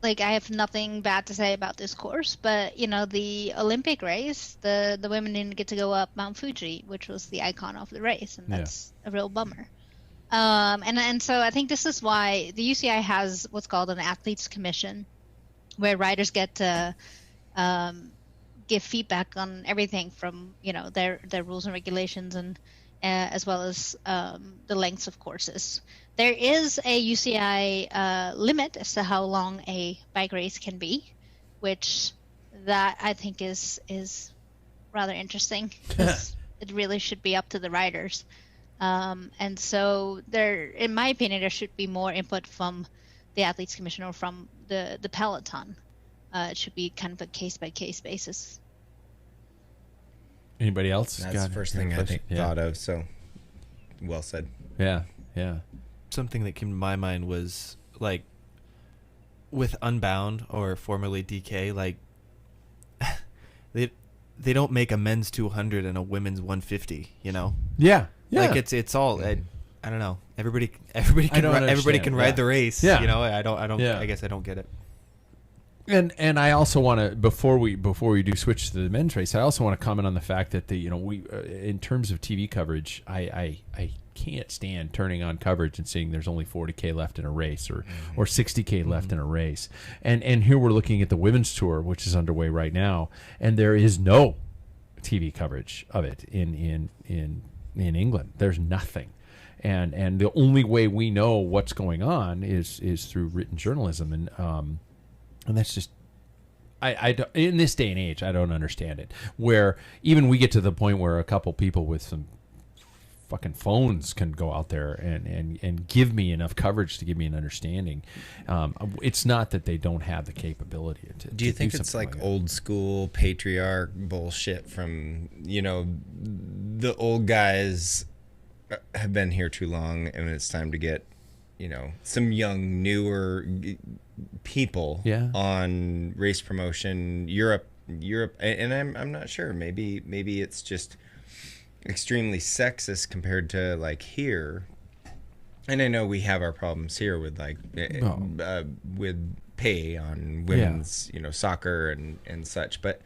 I have nothing bad to say about this course, but the Olympic race, the women didn't get to go up Mount Fuji, which was the icon of the race, and that's a real bummer. And so I think this is why the UCI has what's called an athletes commission, where riders get to give feedback on everything from their rules and regulations, and as well as the lengths of courses. There is a UCI limit as to how long a bike race can be, which that I think is rather interesting, because it really should be up to the riders. And so there, in my opinion, there should be more input from the athletes commission or from the peloton. It should be kind of a case-by-case basis. Anybody else? That's the first thing I thought of, so well said. Yeah. Something that came to my mind was, with Unbound, or formerly DK, they don't make a men's 200 and a women's 150, Yeah. It's all... I don't know. Everybody can ride the race. Yeah. I don't. Yeah. I guess I don't get it. And I also want to, before we do switch to the men's race, I also want to comment on the fact that we in terms of TV coverage, I can't stand turning on coverage and seeing there's only 40K left in a race or 60K left in a race, and here we're looking at the women's tour, which is underway right now, and there is no TV coverage of it in England. There's nothing. And the only way we know what's going on is through written journalism, and that's just, I don't, in this day and age, I don't understand it. Where even we get to the point where a couple people with some fucking phones can go out there and give me enough coverage to give me an understanding. It's not that they don't have the capability to. Do you think do it's something like old school patriarch bullshit from, the old guys have been here too long and it's time to get, some young, newer people on race promotion, Europe, and I'm not sure. Maybe it's just extremely sexist compared to like here. And I know we have our problems here with like with pay on women's soccer and such, but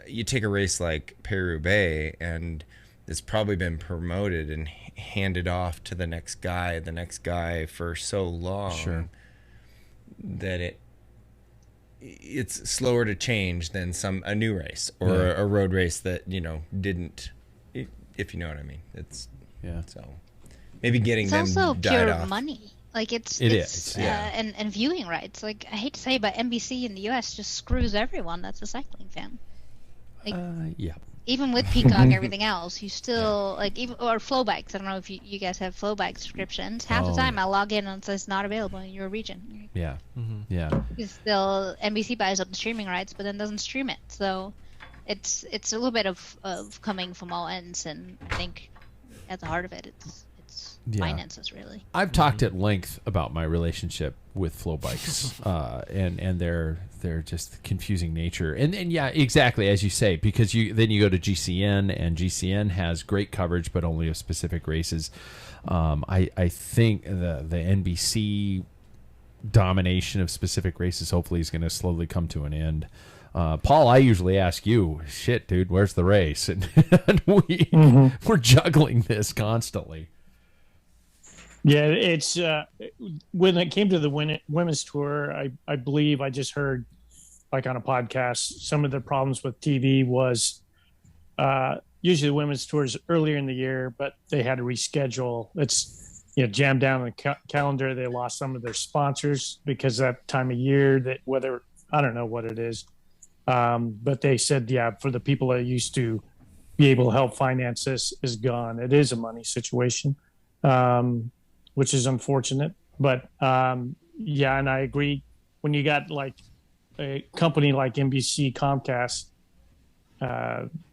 you take a race like Paris-Roubaix and it's probably been promoted and handed off to the next guy for so long that it's slower to change than a new race or a road race that didn't, if you know what I mean. It's so maybe getting them also died pure off. money. Like it is, and viewing rights. Like I hate to say, but NBC in the US just screws everyone that's a cycling fan. Like even with Peacock and everything else, you still or Flow Bikes. I don't know if you guys have Flow Bike subscriptions. Half the time I log in and it says not available in your region. Because still NBC buys up the streaming rights, but then doesn't stream it. So it's a little bit of coming from all ends, and I think at the heart of it, it's finances really. I've talked at length about my relationship with Flow Bikes and their just confusing nature. And exactly as you say, because then you go to GCN, and GCN has great coverage but only of specific races. I think the NBC domination of specific races hopefully is going to slowly come to an end. Paul, I usually ask you, shit, dude, where's the race? And we're juggling this constantly. Yeah, it's when it came to the women's tour, I believe I just heard, like on a podcast, some of the problems with TV was usually the women's tours earlier in the year, but they had to reschedule. It's jammed down on the calendar. They lost some of their sponsors because that time of year, that whether I don't know what it is, but they said for the people that used to be able to help finance this is gone. It is a money situation. Which is unfortunate, but and I agree. When you got like a company like NBC, Comcast,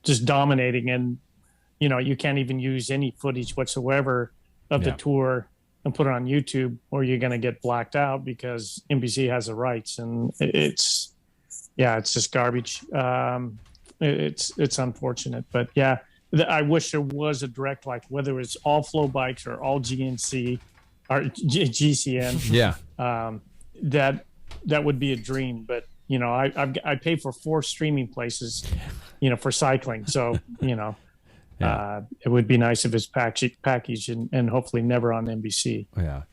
just dominating, and you can't even use any footage whatsoever of the tour and put it on YouTube, or you're going to get blacked out because NBC has the rights, and it's just garbage. It's unfortunate, but I wish there was a direct, like whether it's all Flow Bikes or all GNC or GCN. That would be a dream. But I pay for 4 streaming places, for cycling. So it would be nice if it's packaged and hopefully never on NBC. Yeah.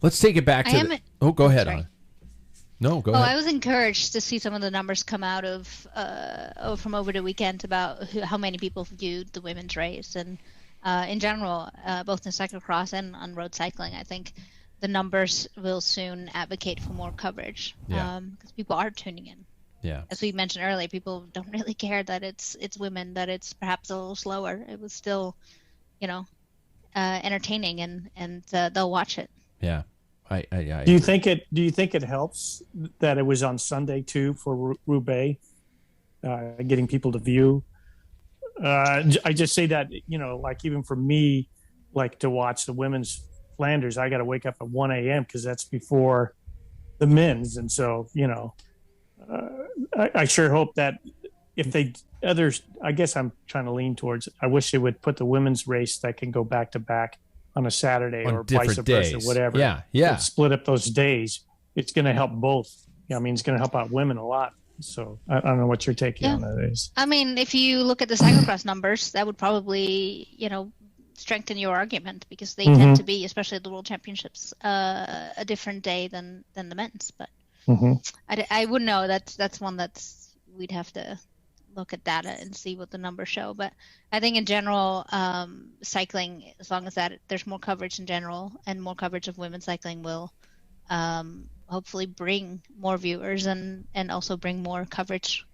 Let's take it back to. Go ahead. Sorry. No, go ahead. I was encouraged to see some of the numbers come out of from over the weekend about how many people viewed the women's race, and in general, both in cyclocross and on road cycling. I think the numbers will soon advocate for more coverage because people are tuning in. Yeah. As we mentioned earlier, people don't really care that it's women, that it's perhaps a little slower. It was still, entertaining, and they'll watch it. Yeah. Do you think it helps that it was on Sunday too for Roubaix, getting people to view? I just say that like even for me, like to watch the women's Flanders, I got to wake up at 1 a.m. because that's before the men's, and so I sure hope that if others, I guess I'm trying to lean towards. I wish they would put the women's race that can go back to back on a Saturday on or vice versa, whatever. Yeah. Split up those days. It's going to help both. It's going to help out women a lot. So I don't know what your take on that is. I mean, if you look at the cyclocross numbers, that would probably, strengthen your argument because they tend to be, especially at the World Championships, a different day than the men's. But I wouldn't know. That's one we'd have to look at data and see what the numbers show. But I think in general, cycling, as long as there's more coverage in general and more coverage of women's cycling will hopefully bring more viewers and also bring more coverage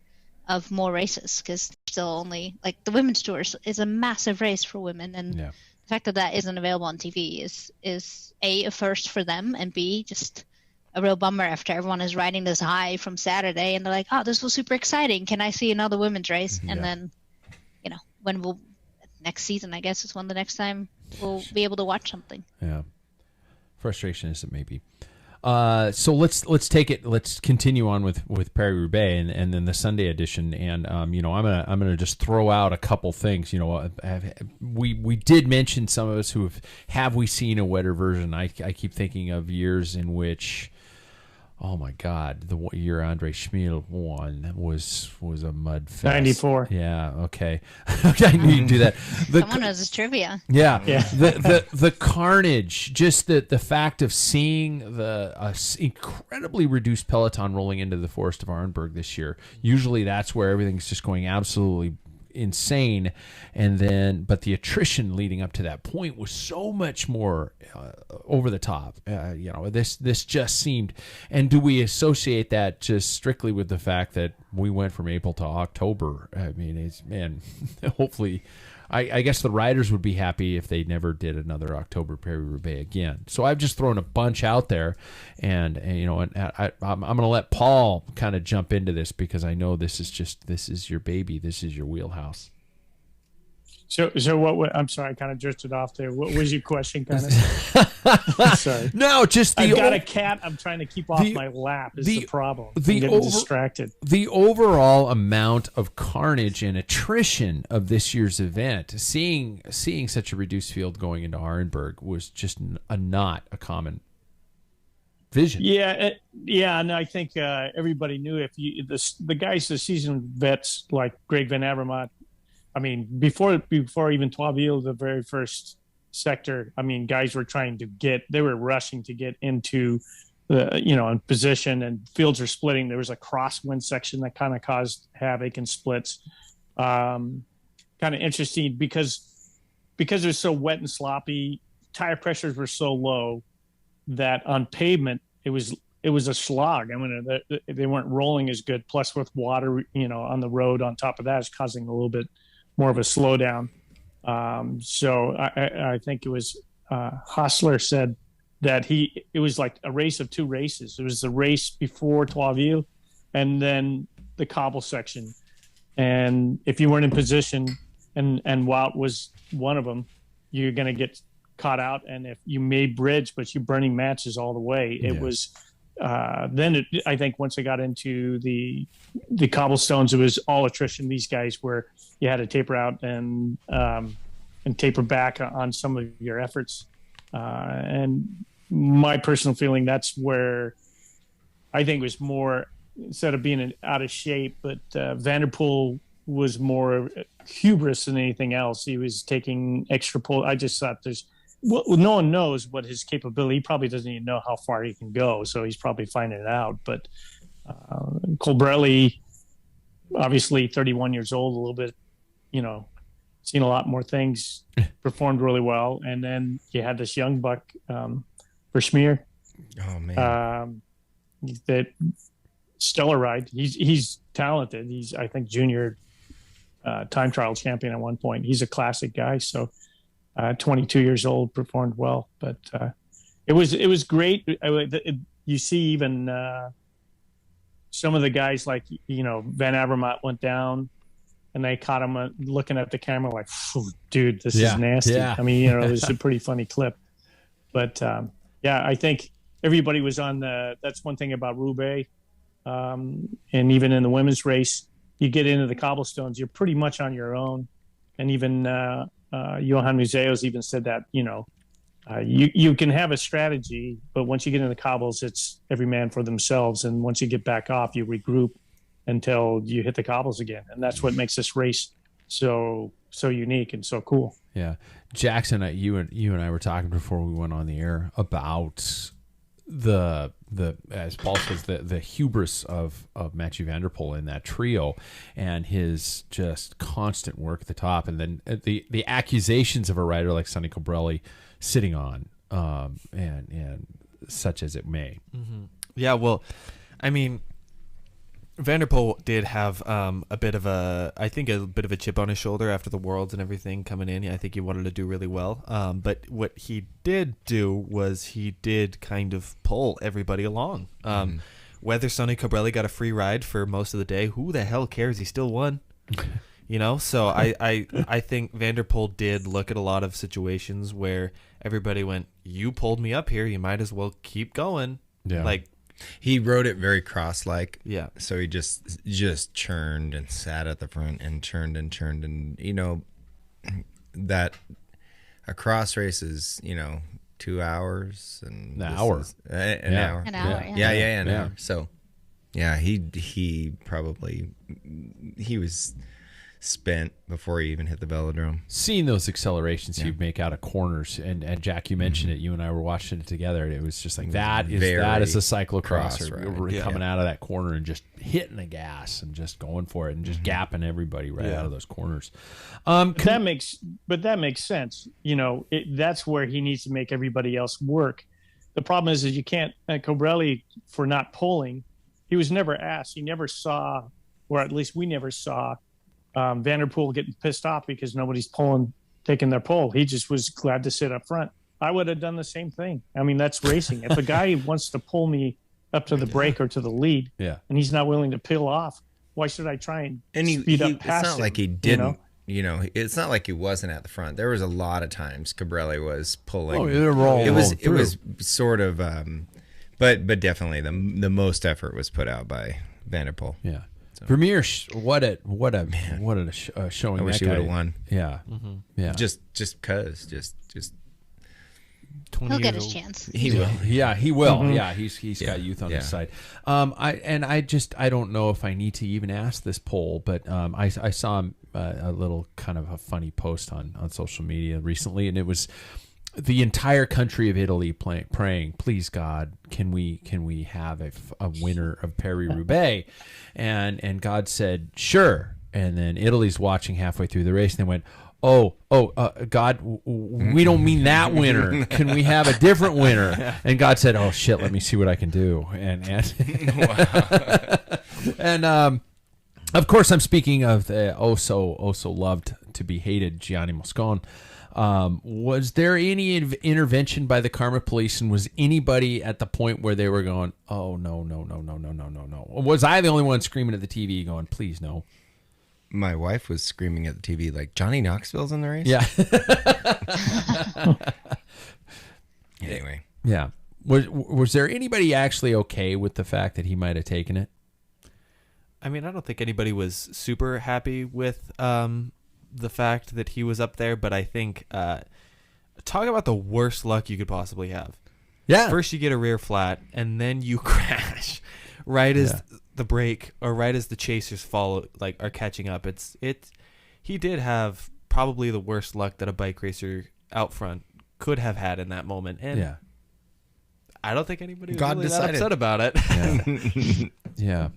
of more races, because still only like the women's tour is a massive race for women, and the fact that isn't available on TV is a first for them, and B, just a real bummer after everyone is riding this high from Saturday and they're like, oh, this was super exciting, can I see another women's race? And then, when we'll next season, I guess, is when the next time we'll be able to watch something. Yeah, frustration as it may be. So let's take it. Let's continue on with Paris-Roubaix and then the Sunday edition. And I'm gonna just throw out a couple things. We did mention some of us who have we seen a wetter version. I keep thinking of years in which, oh my God, the year Andre Schmil won was a mud fest. 94. Yeah. Okay. I knew you'd do that. Someone knows his trivia. Yeah. The carnage, just the fact of seeing the incredibly reduced peloton rolling into the Forest of Arnberg this year. Usually that's where everything's just going absolutely insane, but the attrition leading up to that point was so much more over the top. This just seemed. And do we associate that just strictly with the fact that we went from April to October? I mean, hopefully, I guess the riders would be happy if they never did another October Paris-Roubaix again. So I've just thrown a bunch out there, and I'm going to let Paul kind of jump into this because I know this is your baby, this is your wheelhouse. So what? I'm sorry, I kind of drifted off there. What was your question? Kind of. Sorry. No, just I've got a cat. I'm trying to keep off my lap. Is the problem? I'm getting distracted. The overall amount of carnage and attrition of this year's event, seeing such a reduced field going into Arenberg was just not a common vision. Yeah, and I think everybody knew the guys, the seasoned vets like Greg Van Avermaet. I mean, before even Toisville, the very first sector, I mean, guys were they were rushing to get into in position, and fields are splitting. There was a crosswind section that kind of caused havoc and splits. Kind of interesting because it was so wet and sloppy, tire pressures were so low that on pavement, it was a slog. I mean, they weren't rolling as good. Plus with water, on the road on top of that is causing a little bit more of a slowdown. So I think it was Hostler said that it was like a race of two races. It was the race before Toisville and then the cobble section. And if you weren't in position and Wout was one of them, you're going to get caught out. And if you made bridge, but you're burning matches all the way, it was I think once I got into the cobblestones, it was all attrition. These guys where you had to taper out and taper back on some of your efforts. And my personal feeling, that's where I think it was more, instead of being out of shape, but Van der Poel was more hubris than anything else. He was taking extra pull. I just thought no one knows what his capability. He probably doesn't even know how far he can go, so he's probably finding it out. But Colbrelli, obviously 31 years old, a little bit, seen a lot more things, performed really well. And then you had this young buck for Schmier. Oh man, that stellar ride. He's talented. He's, I think, junior time trial champion at one point. He's a classic guy. So 22 years old, performed well. But it was great. You see even some of the guys like, Van Avermaet went down and they caught him looking at the camera like, dude, this is nasty. Yeah. I mean, it was a pretty funny clip. But I think everybody was on that's one thing about Roubaix. And even in the women's race, you get into the cobblestones, you're pretty much on your own. And even Johan Museeuws even said that, you can have a strategy, but once you get in the cobbles, it's every man for themselves. And once you get back off, you regroup until you hit the cobbles again. And that's what makes this race so unique and so cool. Yeah. Jackson, you and I were talking before we went on the air about the as Paul says, the hubris of Mathieu van der Poel in that trio and his just constant work at the top, and then the accusations of a rider like Sonny Colbrelli sitting on and such as it may. Mm-hmm. Yeah, well, I mean, Vanderpool did have a bit of a chip on his shoulder after the Worlds and everything coming in. I think he wanted to do really well. But what he did do was he did kind of pull everybody along. Whether Sonny Cobrelli got a free ride for most of the day, who the hell cares? He still won. So I think Vanderpool did look at a lot of situations where everybody went, you pulled me up here, you might as well keep going. Yeah. Like, he rode it very cross-like. Yeah. So he just churned and sat at the front and churned and that a cross race is 2 hours and an hour. An hour. An hour. An hour. So yeah, he was spent before he even hit the velodrome. Seeing those accelerations he'd make out of corners, and Jack, you mentioned it. You and I were watching it together, and it was just like that is a cyclocrosser coming out of that corner and just hitting the gas and just going for it and just gapping everybody out of those corners. That makes sense. That's where he needs to make everybody else work. The problem is you can't. Cobrelli, for not pulling, he was never asked. He never saw, or at least we never saw, Vanderpool getting pissed off because nobody's taking their pull. He just was glad to sit up front. I would have done the same thing. I mean, that's racing. If a guy wants to pull me up to the break or to the lead, and he's not willing to peel off, why should I try and speed up past him? It's not like he didn't. It's not like he wasn't at the front. There was a lot of times Cobrelli was pulling. Oh, they were all it was sort of, but definitely the most effort was put out by Vanderpool. Yeah. So. Vermeer, what a showing! I wish he would have won. Yeah, yeah. Just because, just 20 He'll years get his old. chance. He will. Yeah, he will. Yeah, he's got youth on his side. I don't know if I need to even ask this poll, but I saw a little kind of a funny post on social media recently, and it was the entire country of Italy praying, please God, can we have a winner of Paris-Roubaix? And God said, sure. And then Italy's watching halfway through the race, and they went, God, we don't mean that winner. Can we have a different winner? And God said, oh shit, let me see what I can do. And of course, I'm speaking of the so loved to be hated Gianni Moscon. Was there any intervention by the Karma Police, and was anybody at the point where they were going, oh, no. Was I the only one screaming at the TV going, please, no? My wife was screaming at the TV like, Johnny Knoxville's in the race? Yeah. Anyway. Yeah. Was there anybody actually okay with the fact that he might have taken it? I mean, I don't think anybody was super happy with the fact that he was up there, but I think talk about the worst luck you could possibly have. Yeah. First you get a rear flat, and then you crash right as the break, or right as the chasers are catching up. He did have probably the worst luck that a bike racer out front could have had in that moment, and I don't think anybody was really that upset about it. Yeah. Yeah.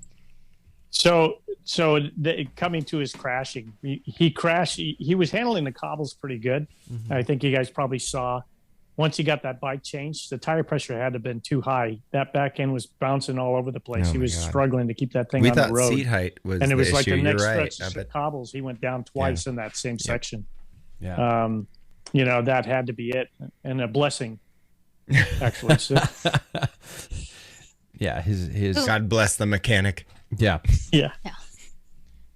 So coming to his crashing, he crashed. He was handling the cobbles pretty good. Mm-hmm. I think you guys probably saw. Once he got that bike changed, the tire pressure had to have been too high. That back end was bouncing all over the place. He was struggling to keep that thing on the road. We thought seat height was and it was the like issue. the next You're stretch of cobbles. He went down twice in that same section. Yeah. That had to be it, and a blessing, actually. So. Yeah, his God bless the mechanic. Yeah. Yeah.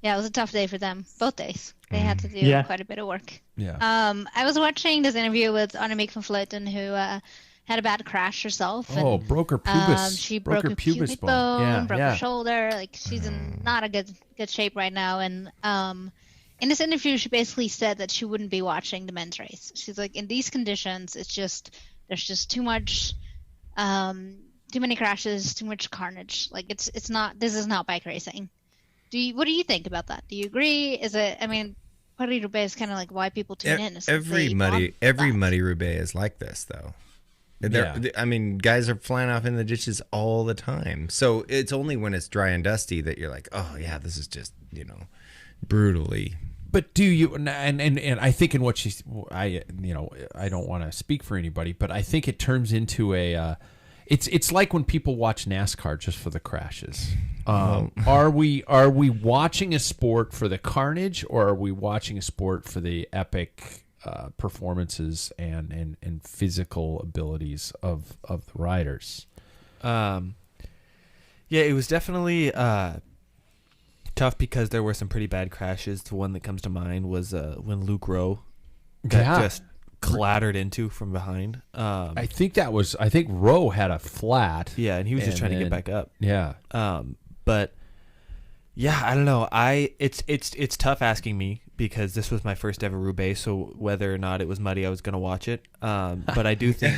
Yeah, it was a tough day for them. Both days. They had to do quite a bit of work. Yeah. I was watching this interview with Annemiek van Vleuten, who had a bad crash herself. And, broke her pubis. She broke her pubic bone, broke her shoulder. Like, she's in not a good shape right now. And in this interview, she basically said that she wouldn't be watching the men's race. She's like, in these conditions, there's just too much, too many crashes, too much carnage. Like, this is not bike racing. What do you think about that? Do you agree? Is it? I mean, Paris-Roubaix is kind of like why people tune in. Every muddy Roubaix is like this, though. I mean, guys are flying off in the ditches all the time. So it's only when it's dry and dusty that you're like, oh yeah, this is just brutally. But do you? And I think in what she's, I don't want to speak for anybody, but I think it turns into It's like when people watch NASCAR just for the crashes. Are we watching a sport for the carnage, or are we watching a sport for the epic performances and physical abilities of the riders? Yeah, it was definitely tough because there were some pretty bad crashes. The one that comes to mind was when Luke Rowe got just clattered into from behind. I think Rowe had a flat. Yeah, and he was just trying to get back up. Yeah. But yeah, I don't know. It's tough asking me because this was my first ever Roubaix, so whether or not it was muddy, I was going to watch it. But I do think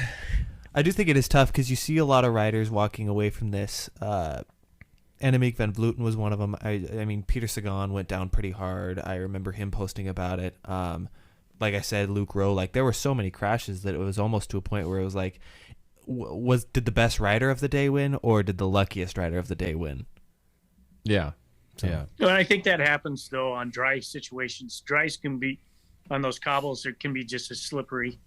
it is tough because you see a lot of riders walking away from this. Annemiek van Vleuten was one of them. I mean, Peter Sagan went down pretty hard. I remember him posting about it. Like I said, Luke Rowe, like there were so many crashes that it was almost to a point where it was like, did the best rider of the day win, or did the luckiest rider of the day win? Yeah. So. Yeah. Well, I think that happens though on dry situations. Dries can be on those cobbles. It can be just as slippery,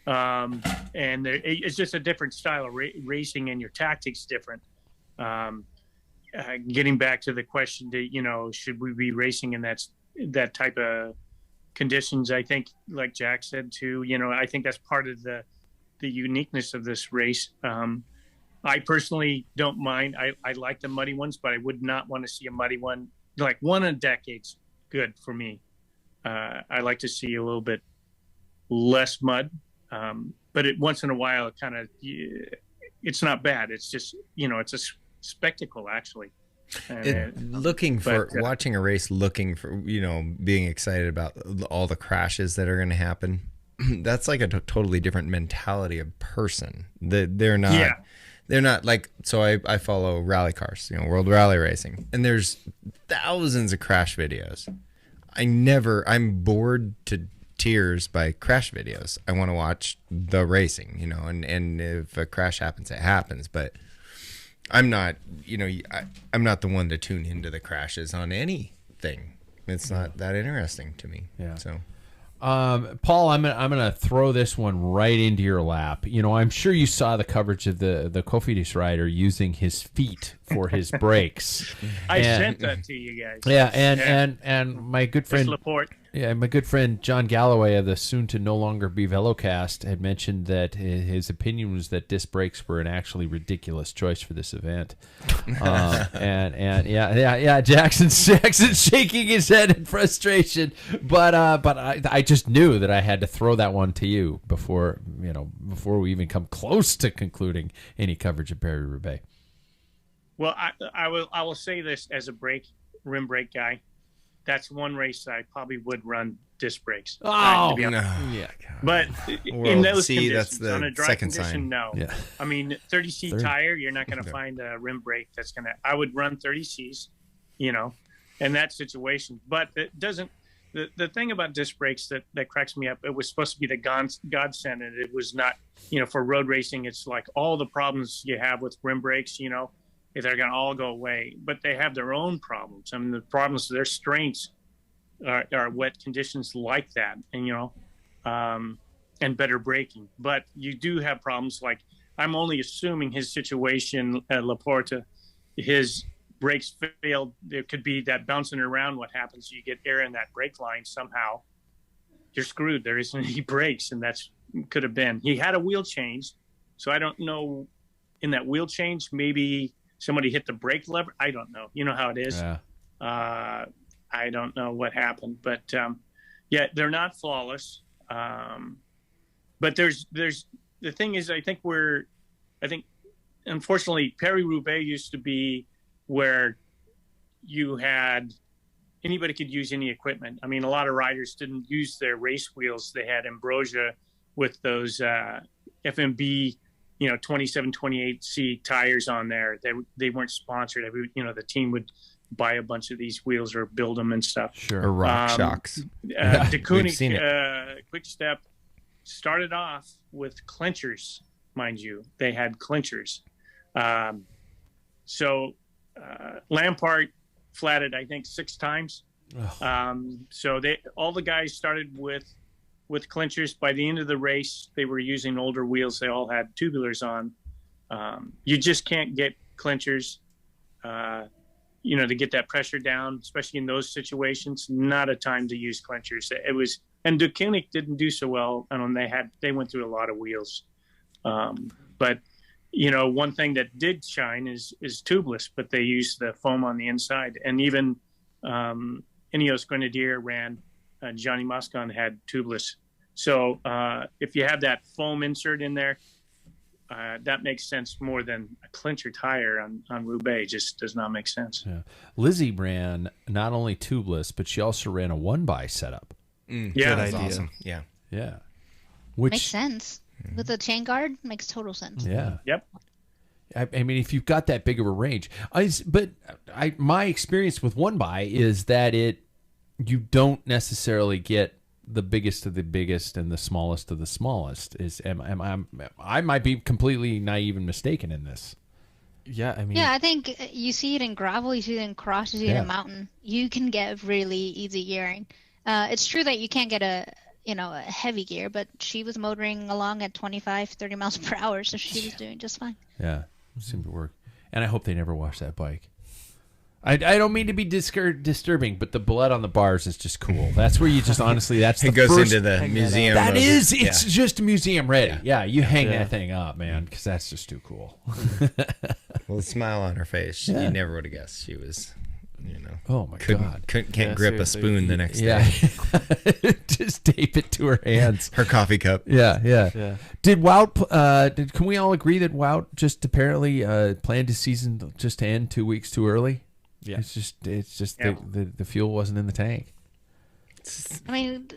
and it's just a different style of racing, and your tactics different. Getting back to the question that should we be racing in that type of conditions? I think, like Jack said too. I think that's part of the uniqueness of this race. I personally don't mind. I like the muddy ones, but I would not want to see a muddy one. Like one in a decade's good for me. I like to see a little bit less mud, but once in a while, it's not bad. It's just it's a spectacle actually. Watching a race, looking for being excited about all the crashes that are going to happen. That's like a totally different mentality of person. They're not. Yeah. They're not like, so I follow rally cars, World Rally Racing, and there's thousands of crash videos. I'm bored to tears by crash videos. I want to watch the racing, and if a crash happens, it happens. But I'm not, I'm not the one to tune into the crashes on anything. It's not that interesting to me. Yeah. So. Paul, I'm gonna throw this one right into your lap. I'm sure you saw the coverage of the Cofidis rider using his feet for his brakes. I sent that to you guys. Yeah, and my good friend Laporte. Yeah, my good friend John Galloway of the soon to no longer be Velocast had mentioned that his opinion was that disc brakes were an actually ridiculous choice for this event. And Jackson's shaking his head in frustration, but I just knew that I had to throw that one to you before we even come close to concluding any coverage of Paris-Roubaix. Well, I will say this as a rim brake guy. That's one race that I probably would run disc brakes. Oh, no. Yeah. But in those conditions, that's the on a dry second condition, sign. no. Yeah. I mean, 30C tire, you're not going to find a rim brake that's going to. I would run 30Cs, in that situation. But it doesn't. The thing about disc brakes that cracks me up, it was supposed to be the godsend, and it was not. For road racing, it's like all the problems you have with rim brakes, they're going to all go away, but they have their own problems. I mean, the problems, their strengths are wet conditions like that, and and better braking. But you do have problems like, I'm only assuming his situation at Laporte, his brakes failed. There could be that bouncing around. What happens? You get air in that brake line somehow. You're screwed. There isn't any brakes, and that's could have been. He had a wheel change, so I don't know. In that wheel change, maybe somebody hit the brake lever. I don't know. You know how it is. Yeah. I don't know what happened, but they're not flawless. But there's the thing is, I think unfortunately Paris-Roubaix used to be where you had anybody could use any equipment. I mean, a lot of riders didn't use their race wheels. They had Ambrosia with those FMB 27, 28C tires on there. They weren't sponsored. The team would buy a bunch of these wheels or build them and stuff. Sure. Or rock shocks. De Koning, Quick Step started off with clinchers, mind you. They had clinchers. Lampard flatted, I think, 6 times. So all the guys started with clinchers. By the end of the race, they were using older wheels. They all had tubulars on. You just can't get clinchers, to get that pressure down, especially in those situations. Not a time to use clinchers. And Duquesne didn't do so well. They went through a lot of wheels. But one thing that did shine is tubeless, but they used the foam on the inside. And even Ineos Grenadier ran, Johnny Moscon had tubeless. So if you have that foam insert in there, that makes sense more than a clincher tire on Roubaix. Just does not make sense. Yeah. Lizzie ran not only tubeless, but she also ran a 1x setup. Yeah, that's idea. awesome. Yeah. Yeah. Which Makes sense. With the chain guard, makes total sense. Yeah. Yep. I mean, if you've got that big of a range, my experience with 1x is that you don't necessarily get the biggest of the biggest and the smallest of the smallest. I might be completely naive and mistaken in this. Yeah, I mean, Yeah, I think you see it in gravel, you see it in cross, you see it in mountain. You can get really easy gearing. It's true that you can't get a heavy gear, but she was motoring along at 25, 30 miles per hour, so she was doing just fine. Yeah, it seemed to work. And I hope they never wash that bike. I don't mean to be disturbing, but the blood on the bars is just cool. That's where you just honestly, that's the It goes first, into the museum. It's just museum ready. Yeah, you hang Yeah. that thing up, man, because that's just too cool. Well, the smile on her face, you never would have guessed she was, Oh my God. can't grip a seriously. spoon the next Yeah. day. Just tape it to her hands. Her coffee cup. Yeah. Yeah. Did Wout? Can we all agree that Wout just apparently planned his season just to end 2 weeks too early? Yeah. It's just Yeah. the fuel wasn't in the tank. I mean,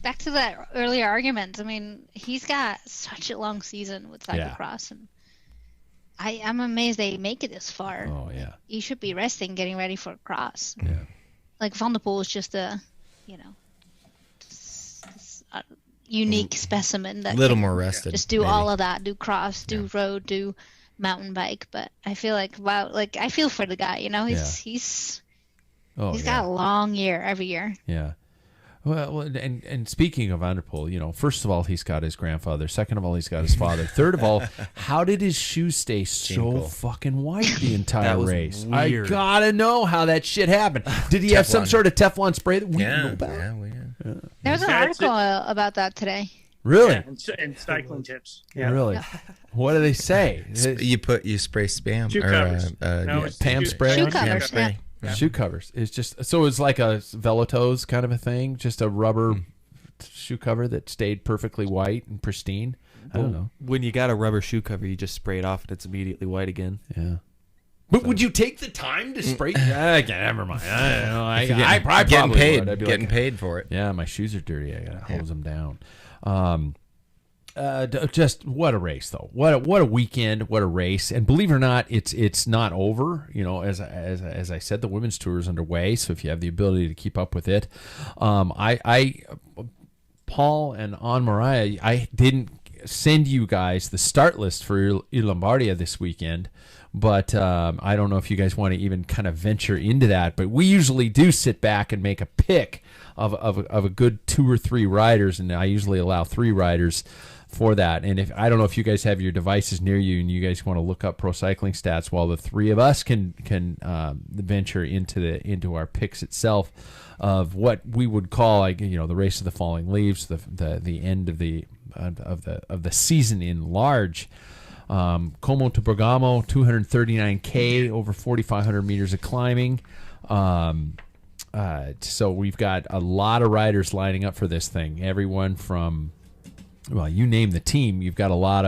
back to that earlier argument. I mean, he's got such a long season with cyclocross, and I'm amazed they make it this far. Oh yeah. You should be resting, getting ready for a cross. Yeah. Like Van der Poel is just a, unique specimen that Little can more rested. just do maybe. all of that, do cross, do road, do mountain bike. But I feel like I feel for the guy. He's Oh he's yeah. got a long year every year. Yeah. Well, and speaking of Van der Poel, first of all, he's got his grandfather. Second of all, he's got his father. Third of all, how did his shoes stay so Jingle. fucking white the entire That was race? weird. I gotta know how that shit happened. Did he have some Teflon. sort of Teflon spray that we Yeah, didn't know about? yeah, There was an That's article about that today. Really? Yeah, and cycling tips. Yeah. Really? What do they say? You spray spam Shoe or covers. No, it's Pam shoe- spray? Shoe on? covers, spray. yeah. Shoe covers. It's just so it's like a Velotoes kind of a thing, just a rubber shoe cover that stayed perfectly white and pristine. I don't know. When you got a rubber shoe cover, you just spray it off and it's immediately white again. Yeah. But would you take the time to spray? Never mind. I don't know. I probably Getting paid. would. I'd be Getting like, paid for it. yeah, my shoes are dirty. I gotta hose them down. Just what a race, though. What a weekend. What a race. And believe it or not, it's not over. As I said, the women's tour is underway. So if you have the ability to keep up with it, Paul and Anne Mariah, I didn't send you guys the start list for Il Lombardia this weekend. But I don't know if you guys want to even kind of venture into that. But we usually do sit back and make a pick of a good 2 or 3 riders, and I usually allow 3 riders for that. And if I don't know if you guys have your devices near you and you guys want to look up Pro Cycling Stats, while the 3 of us can venture into our picks itself of what we would call the race of the falling leaves, the end of the season in large. Como to Bergamo, 239K, over 4,500 meters of climbing. So we've got a lot of riders lining up for this thing. Everyone from, you name the team. You've got a lot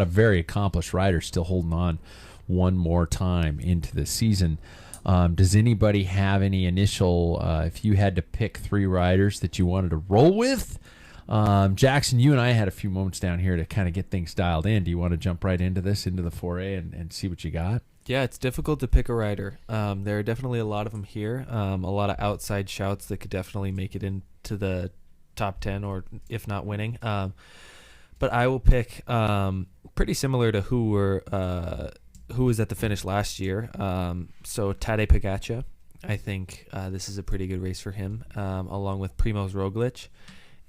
of very accomplished riders still holding on one more time into the season. Does anybody have any initial? If you had to pick 3 riders that you wanted to roll with? Jackson, you and I had a few moments down here to kind of get things dialed in. Do you want to jump right into the foray and see what you got? Yeah, it's difficult to pick a rider. There are definitely a lot of them here. A lot of outside shouts that could definitely make it into the top 10 or if not winning. But I will pick pretty similar to who was at the finish last year. So Tadej Pogačar. I think this is a pretty good race for him, along with Primož Roglič.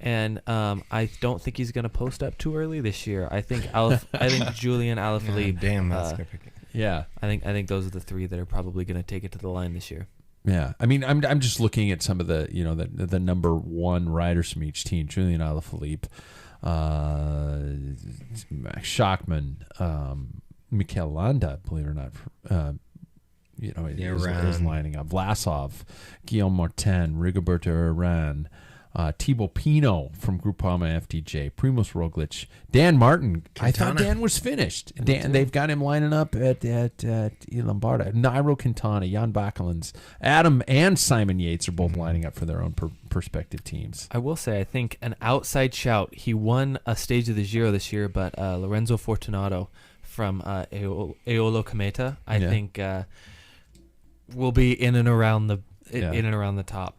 And I don't think he's going to post up too early this year. I think Julian Alaphilippe. Damn, that's good pick. Yeah, I think those are the three that are probably going to take it to the line this year. Yeah, I mean, I'm just looking at some of the the number one riders from each team: Julian Alaphilippe, Max Schachmann, Mikel Landa, believe it or not. Is lining up. Vlasov, Guillaume Martin, Rigoberto Urán, Thibaut Pinot from Groupama FDJ, Primoz Roglic, Dan Martin. Quintana. I thought Dan was finished. They've got him lining up at Lombarda. Nairo Quintana, Jan Bakelins, Adam and Simon Yates are both lining up for their own prospective teams. I will say, I think an outside shout. He won a stage of the Giro this year, but Lorenzo Fortunato from Eolo Cometa, I think will be in and around the top.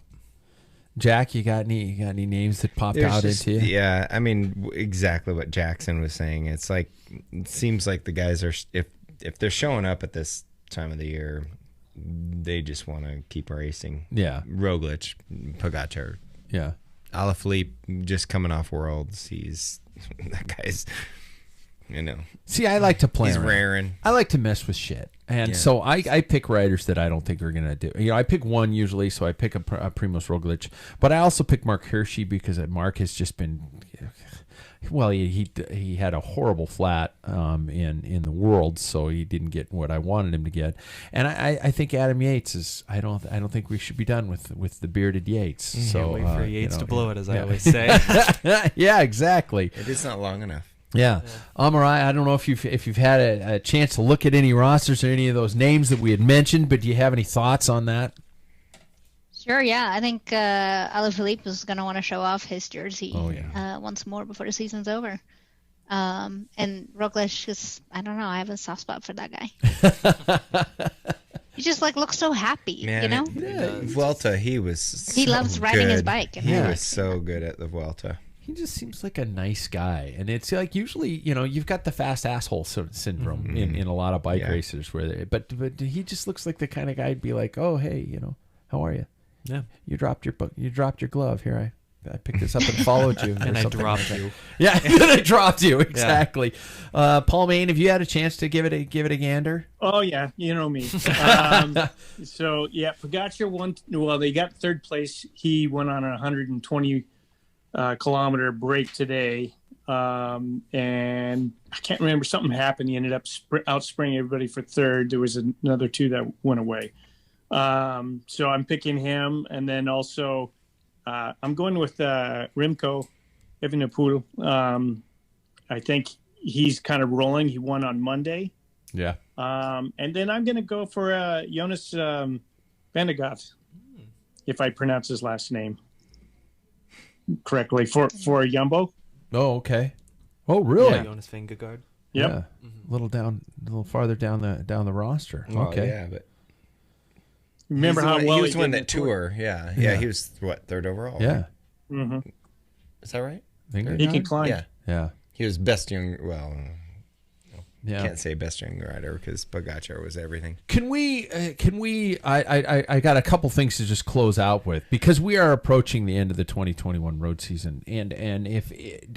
Jack, you got any names that popped out into you? Yeah, I mean, exactly what Jackson was saying. It's like, it seems like the guys are, if they're showing up at this time of the year, they just want to keep racing. Yeah. Roglic, Pogačar. Yeah. Alaphilippe just coming off Worlds. That guy's, See, I like to play he's around. raring. I like to mess with shit. And so I pick riders that I don't think are going to do. I pick one usually, so I pick a Primoz Roglic. But I also pick Mark Hirschi because Mark has just been... Well, he had a horrible flat in the World, so he didn't get what I wanted him to get. And I think Adam Yates is... I don't think we should be done with the bearded Yates. So wait for Yates to blow it, as I always say. Yeah, exactly. It is not long enough. Yeah. Amarai, I don't know if you've had a chance to look at any rosters or any of those names that we had mentioned, but do you have any thoughts on that? Sure, yeah. I think Alaphilippe is going to want to show off his jersey once more before the season's over. And Roglic is, I don't know, I have a soft spot for that guy. He just looks so happy, Man, Vuelta, he loves riding his bike. He was so good at the Vuelta. He just seems like a nice guy, and it's like usually you've got the fast asshole syndrome in a lot of bike racers but he just looks like the kind of guy who'd be like, oh hey, how are you? Yeah, you dropped your glove here. I picked this up and followed you, and I dropped you. Yeah, and I dropped you exactly. Yeah. Paul Main, have you had a chance to give it a gander? Oh yeah, you know me. So yeah, Pogačar won. Well, they got third place. He went on a 120 kilometer break today, and I can't remember, something happened. He ended up outsprinting everybody for third. There was another two that went away, so I'm picking him. And then also I'm going with Remco Evenepoel. I think he's kind of rolling. He won on Monday. Yeah. And then I'm going to go for Jonas Vingegaard, if I pronounce his last name correctly, for Jumbo. Oh, okay. Oh, really? Yeah, Jonas Vingegaard. Yep. Yeah. A little farther down the roster. Oh, okay. Yeah, but remember how well he was one that tour. Yeah. He was third overall. Yeah. Right? Mm-hmm. Is that right? He can climb. Yeah. He was best young. Well, yeah. Can't say best young rider because Pogačar was everything. Can we? I got a couple things to just close out with, because we are approaching the end of the 2021 road season, and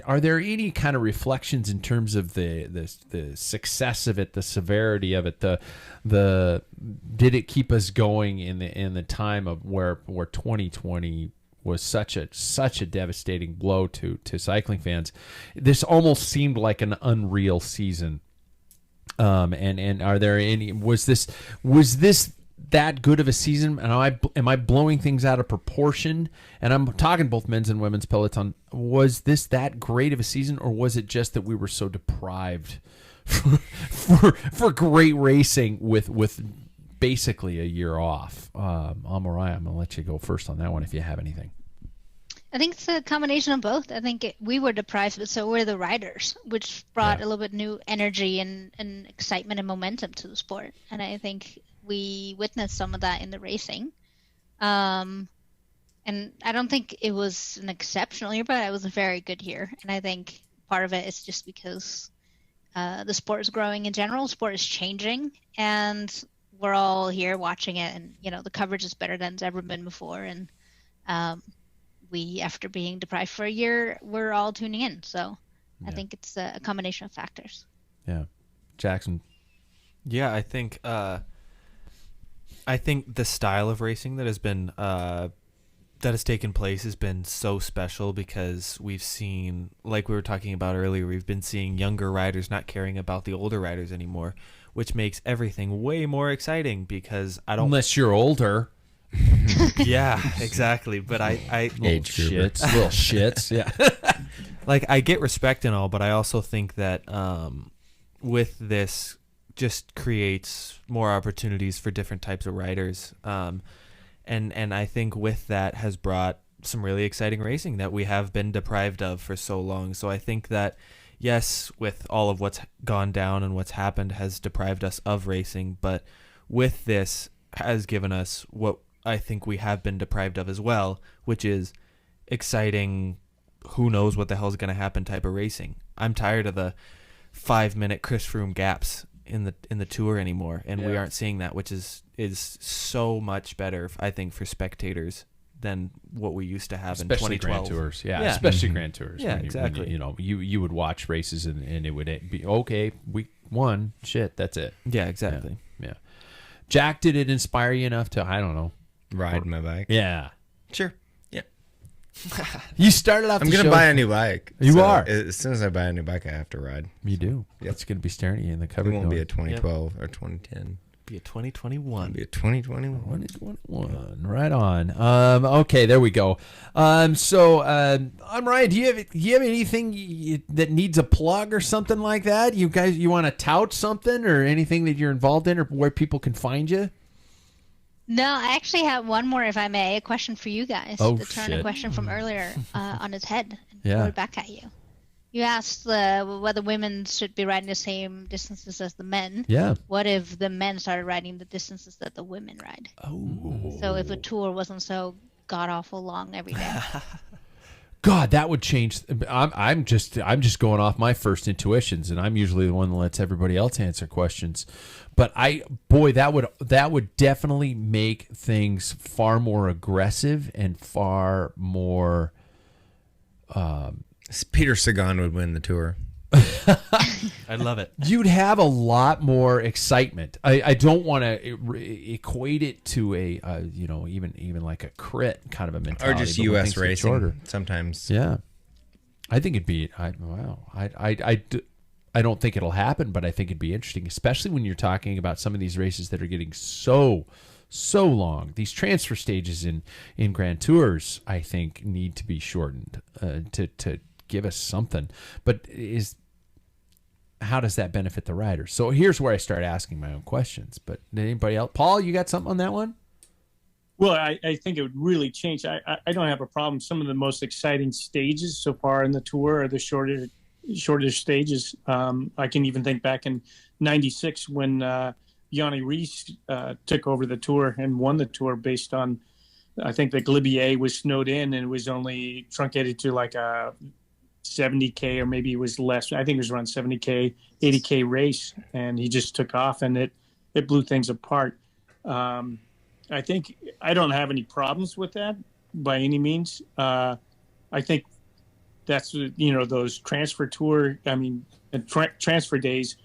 are there any kind of reflections in terms of the success of it, the severity of it, the did it keep us going in the time of where 2020 was such a devastating blow to cycling fans? This almost seemed like an unreal season. And are there any? Was this that good of a season? And am I blowing things out of proportion? And I'm talking both men's and women's peloton. Was this that great of a season, or was it just that we were so deprived for great racing with basically a year off? Amarai, I'm gonna let you go first on that one if you have anything. I think it's a combination of both. I think we were deprived, but so were the riders, which brought a little bit new energy and excitement and momentum to the sport. And I think we witnessed some of that in the racing. And I don't think it was an exceptional year, but it was a very good year. And I think part of it is just because the sport is growing in general, sport is changing, and we're all here watching it. And, the coverage is better than it's ever been before. And we, after being deprived for a year, we're all tuning in. So I think it's a combination of factors. Yeah. Jackson. Yeah, I think the style of racing that has been that has taken place has been so special because we've seen, like we were talking about earlier, we've been seeing younger riders not caring about the older riders anymore, which makes everything way more exciting because I don't... Unless you're older. Yeah, exactly. But I Little shits. Yeah. like, I get respect and all, but I also think that with this just creates more opportunities for different types of riders. And I think with that has brought some really exciting racing that we have been deprived of for so long. So I think that, yes, with all of what's gone down and what's happened has deprived us of racing, but with this has given us what I think we have been deprived of as well, which is exciting, who knows what the hell is going to happen type of racing. I'm tired of the 5-minute Chris Froome gaps in the tour anymore, and we aren't seeing that, which is so much better, I think, for spectators than what we used to have especially in 2012. Grand Tours. Yeah. Especially Grand Tours. Yeah, when exactly. You would watch races and it would be, okay, week 1, shit, that's it. Yeah, exactly. Yeah. Jack, did it inspire you enough to, I don't know, Ride my bike? Yeah. Sure. Yeah. You started off I'm going to buy a new bike. You are? As soon as I buy a new bike, I have to ride. You do. Yep. It's going to be staring at you in the cover. It won't be a 2012 or 2010. Be a 2021. It'll be a 2021. 2021. Right on. Okay, there we go. So I'm Ryan. Do you have anything that needs a plug or something like that? You guys, you want to tout something or anything that you're involved in or where people can find you? No, I actually have one more, if I may, a question for you guys. Oh, to turn shit. a question from earlier on its head and Yeah. throw it back at you. You asked whether women should be riding the same distances as the men. Yeah. What if the men started riding the distances that the women ride? Oh. So if a tour wasn't so god-awful long every day. God, that would change. I'm just going off my first intuitions, and I'm usually the one that lets everybody else answer questions. But that would definitely make things far more aggressive and far more. Peter Sagan would win the tour. I love it. You'd have a lot more excitement. I don't want to equate it to a even like a crit kind of a mentality, Or just but when U.S. things get racing. shorter. Sometimes. Yeah, I think it'd be. I don't think it'll happen, but I think it'd be interesting, especially when you're talking about some of these races that are getting so long. These transfer stages in Grand Tours, I think, need to be shortened to give us something. But how does that benefit the riders? So here's where I start asking my own questions. But anybody else? Paul, you got something on that one? Well, I think it would really change. I don't have a problem. Some of the most exciting stages so far in the tour are the shorter stages. I can even think back in '96 when Yanni Rees took over the tour and won the tour based on, I think the Glibier was snowed in and it was only truncated to like a 70K or maybe it was less. I think it was around 70K, 80K race, and he just took off and it blew things apart. I think I don't have any problems with that by any means. I think that's, those transfer tour, transfer days,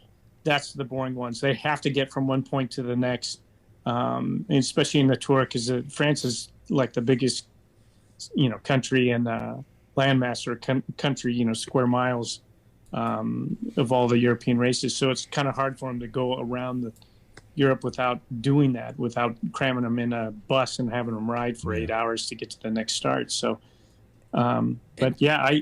that's the boring ones. They have to get from one point to the next, and especially in the tour because France is like the biggest, country and landmass country, square miles of all the European races. So it's kind of hard for them to go around Europe without doing that, without cramming them in a bus and having them ride for 8 hours to get to the next start. So, but yeah,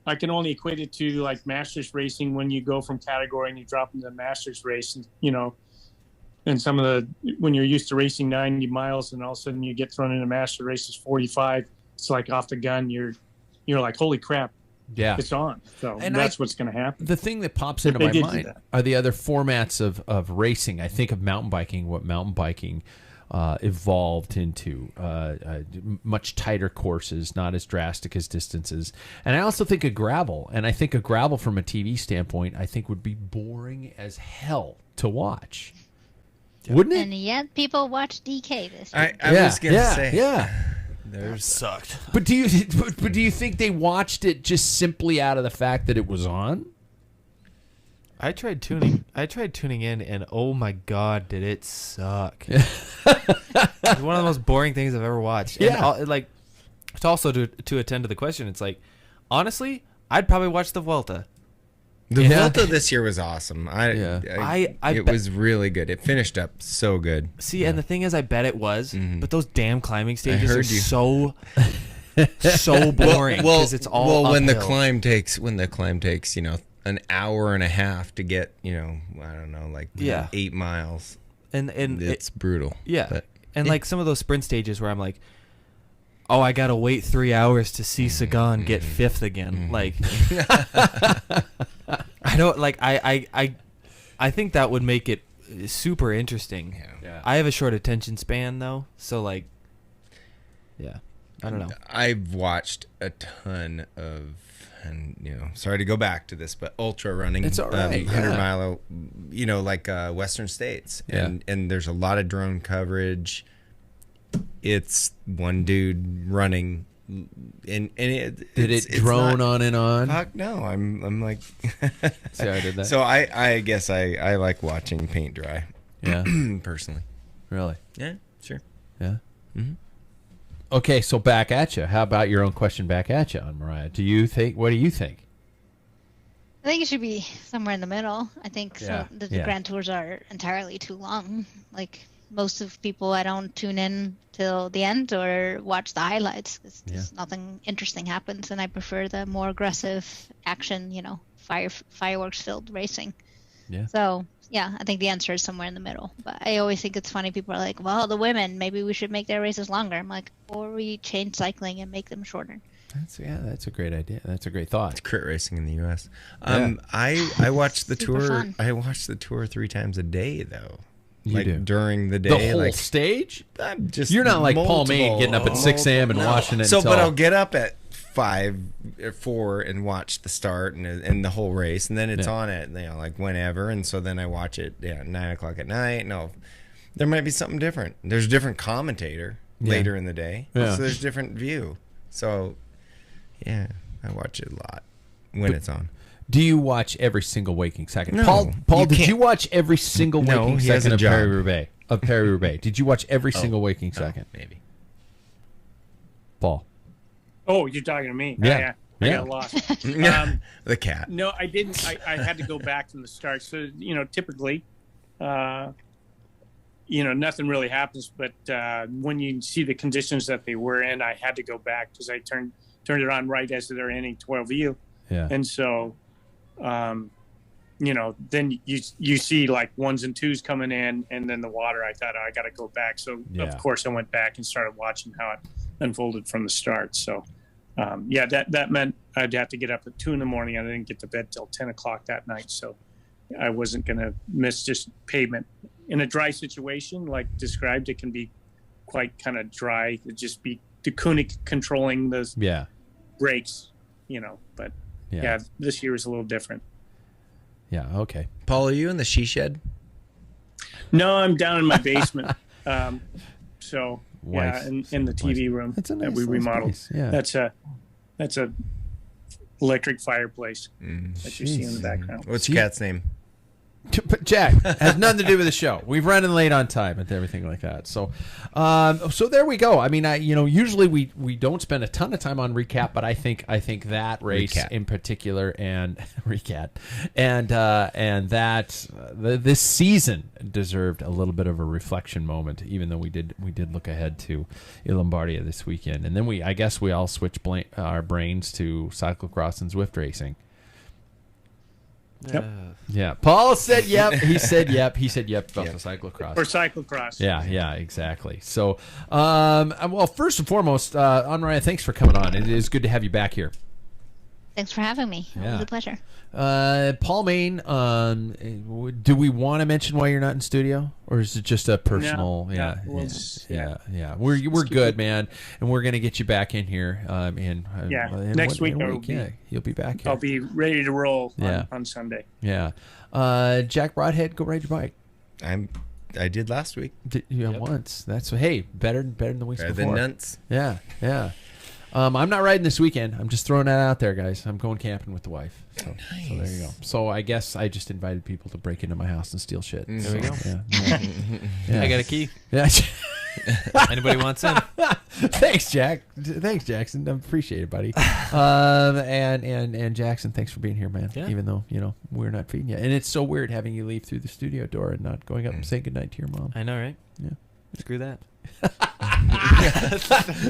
I can only equate it to like Masters racing when you go from category and you drop into the Masters race, and and some of when you're used to racing 90 miles and all of a sudden you get thrown in a Master races 45, it's like off the gun. You're like, holy crap. Yeah, it's on. So and that's what's going to happen. The thing that pops into my mind are the other formats of racing. I think of mountain biking, what mountain biking evolved into much tighter courses, not as drastic as distances. And I also think of gravel. And I think of gravel from a TV standpoint, I think would be boring as hell to watch. Wouldn't it? And yet people watch DK this year. I was going to say. Yeah. Theirs sucked. But do you think they watched it just simply out of the fact that it was on? I tried tuning in, and oh my god, did it suck! It's one of the most boring things I've ever watched. Yeah. And like, it's also to attend to the question. It's like, honestly, I'd probably watch the Vuelta. The Yeah. Vuelta this year was awesome. It was really good. It finished up so good. See, and the thing is, I bet it was, but those damn climbing stages heard are you. so boring because it's all when the uphill. climb takes an hour and a half to get I don't know, like 8 miles, and it's brutal. Yeah, But and like some of those sprint stages where I'm like, oh, I gotta wait 3 hours to see Sagan get fifth again. Like, I don't like. I think that would make it super interesting. Yeah. I have a short attention span though, so like, yeah, I don't know. I've watched a ton of, and sorry to go back to this, but ultra running. It's all right, 100 yeah. mile, like Western States, Yeah. and there's a lot of drone coverage. It's one dude running, and Did it drone on and on? Fuck no, I'm like. See how I did that? So I guess I like watching paint dry. Yeah. Personally. Really? Yeah, sure. Yeah. Okay, so back at you. How about your own question back at you on Mariah? What do you think? I think it should be somewhere in the middle. I think the Yeah. Grand Tours are entirely too long. Like most of people, I don't tune in till the end or watch the highlights because nothing interesting happens, and I prefer the more aggressive action, fireworks filled racing. Yeah. So yeah, I think the answer is somewhere in the middle. But I always think it's funny. People are like, "Well, the women, maybe we should make their races longer." I'm like, or we change cycling and make them shorter. That's a great idea. That's a great thought. It's crit racing in the U.S. Yeah. I watched the Super tour. fun. I watched the tour 3 times a day though. You do. During the day, The whole like stage? I'm just You're not like Paul Maine multiple- getting up at 6 a.m. and No. watching it So, until... but I'll get up at 5 or 4 and watch the start and the whole race, and then it's on at like whenever, and so then I watch it 9:00 at night. No, there might be something different. There's a different commentator later in the day, so there's a different view. So, yeah, I watch it a lot when it's on. Do you watch every single waking second? No, Paul, you did can't. you watch every single No, waking he has second a of job. Paris-Roubaix? Did you watch every single waking second? Maybe. Paul? Oh, you're talking to me. Yeah. I Yeah. got lost. The cat. No, I didn't. I had to go back from the start. So, typically, nothing really happens. But when you see the conditions that they were in, I had to go back because I turned it on right as they're ending 12U. Yeah. And so, then you see like 1s and 2s coming in, and then the water. I thought, I got to go back. So, of course, I went back and started watching how it unfolded from the start. So, that meant I'd have to get up at 2 a.m. I didn't get to bed till 10 o'clock that night. So I wasn't going to miss just pavement. In a dry situation, like described, it can be quite kind of dry. It'd just be the Koenig controlling the brakes, but this year is a little different. Yeah, okay. Paul, are you in the she shed? No, I'm down in my basement. So Nice. in the TV room That's a that we nice remodeled. place, yeah. That's a electric fireplace that you see in the background. What's your cat's name? But Jack has nothing to do with the show. We've running late on time and everything like that. So, so there we go. I mean, usually we don't spend a ton of time on recap, but I think that race in particular and recap and that this season deserved a little bit of a reflection moment. Even though we did look ahead to Lombardia this weekend, and then I guess we all switched our brains to cyclocross and Zwift racing. Yep. Yeah, Paul said yep. He said yep. He said yep about the cyclocross. Or cyclocross. Yeah, exactly. So, well, first and foremost, Anraya, thanks for coming on. It is good to have you back here. Thanks for having me. It was a pleasure. Paul Maine, do we want to mention why you're not in studio, or is it just a personal? No, yeah. We're good, man, and we're gonna get you back in here. Next week you'll be back here. I'll be ready to roll on Sunday. Yeah. Jack Broadhead, go ride your bike. I'm I did last week. Once. That's better than the weeks Better before. than nuts. Yeah. I'm not riding this weekend. I'm just throwing that out there, guys. I'm going camping with the wife. So there you go. So I guess I just invited people to break into my house and steal shit. There we go. Yeah. I got a key. Yeah. Anybody wants in? Thanks, Jack. Thanks, Jackson. I appreciate it, buddy. And Jackson, thanks for being here, man. Yeah. Even though we're not feeding you, and it's so weird having you leave through the studio door and not going up and saying goodnight to your mom. I know, right? Yeah. Screw that.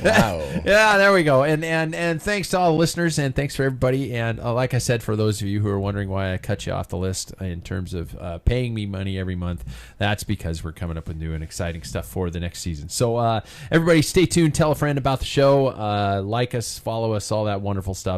Wow. Yeah, there we go. And thanks to all the listeners, and thanks for everybody. And like I said, for those of you who are wondering why I cut you off the list in terms of paying me money every month, that's because we're coming up with new and exciting stuff for the next season. So everybody stay tuned, tell a friend about the show, like us, follow us, all that wonderful stuff.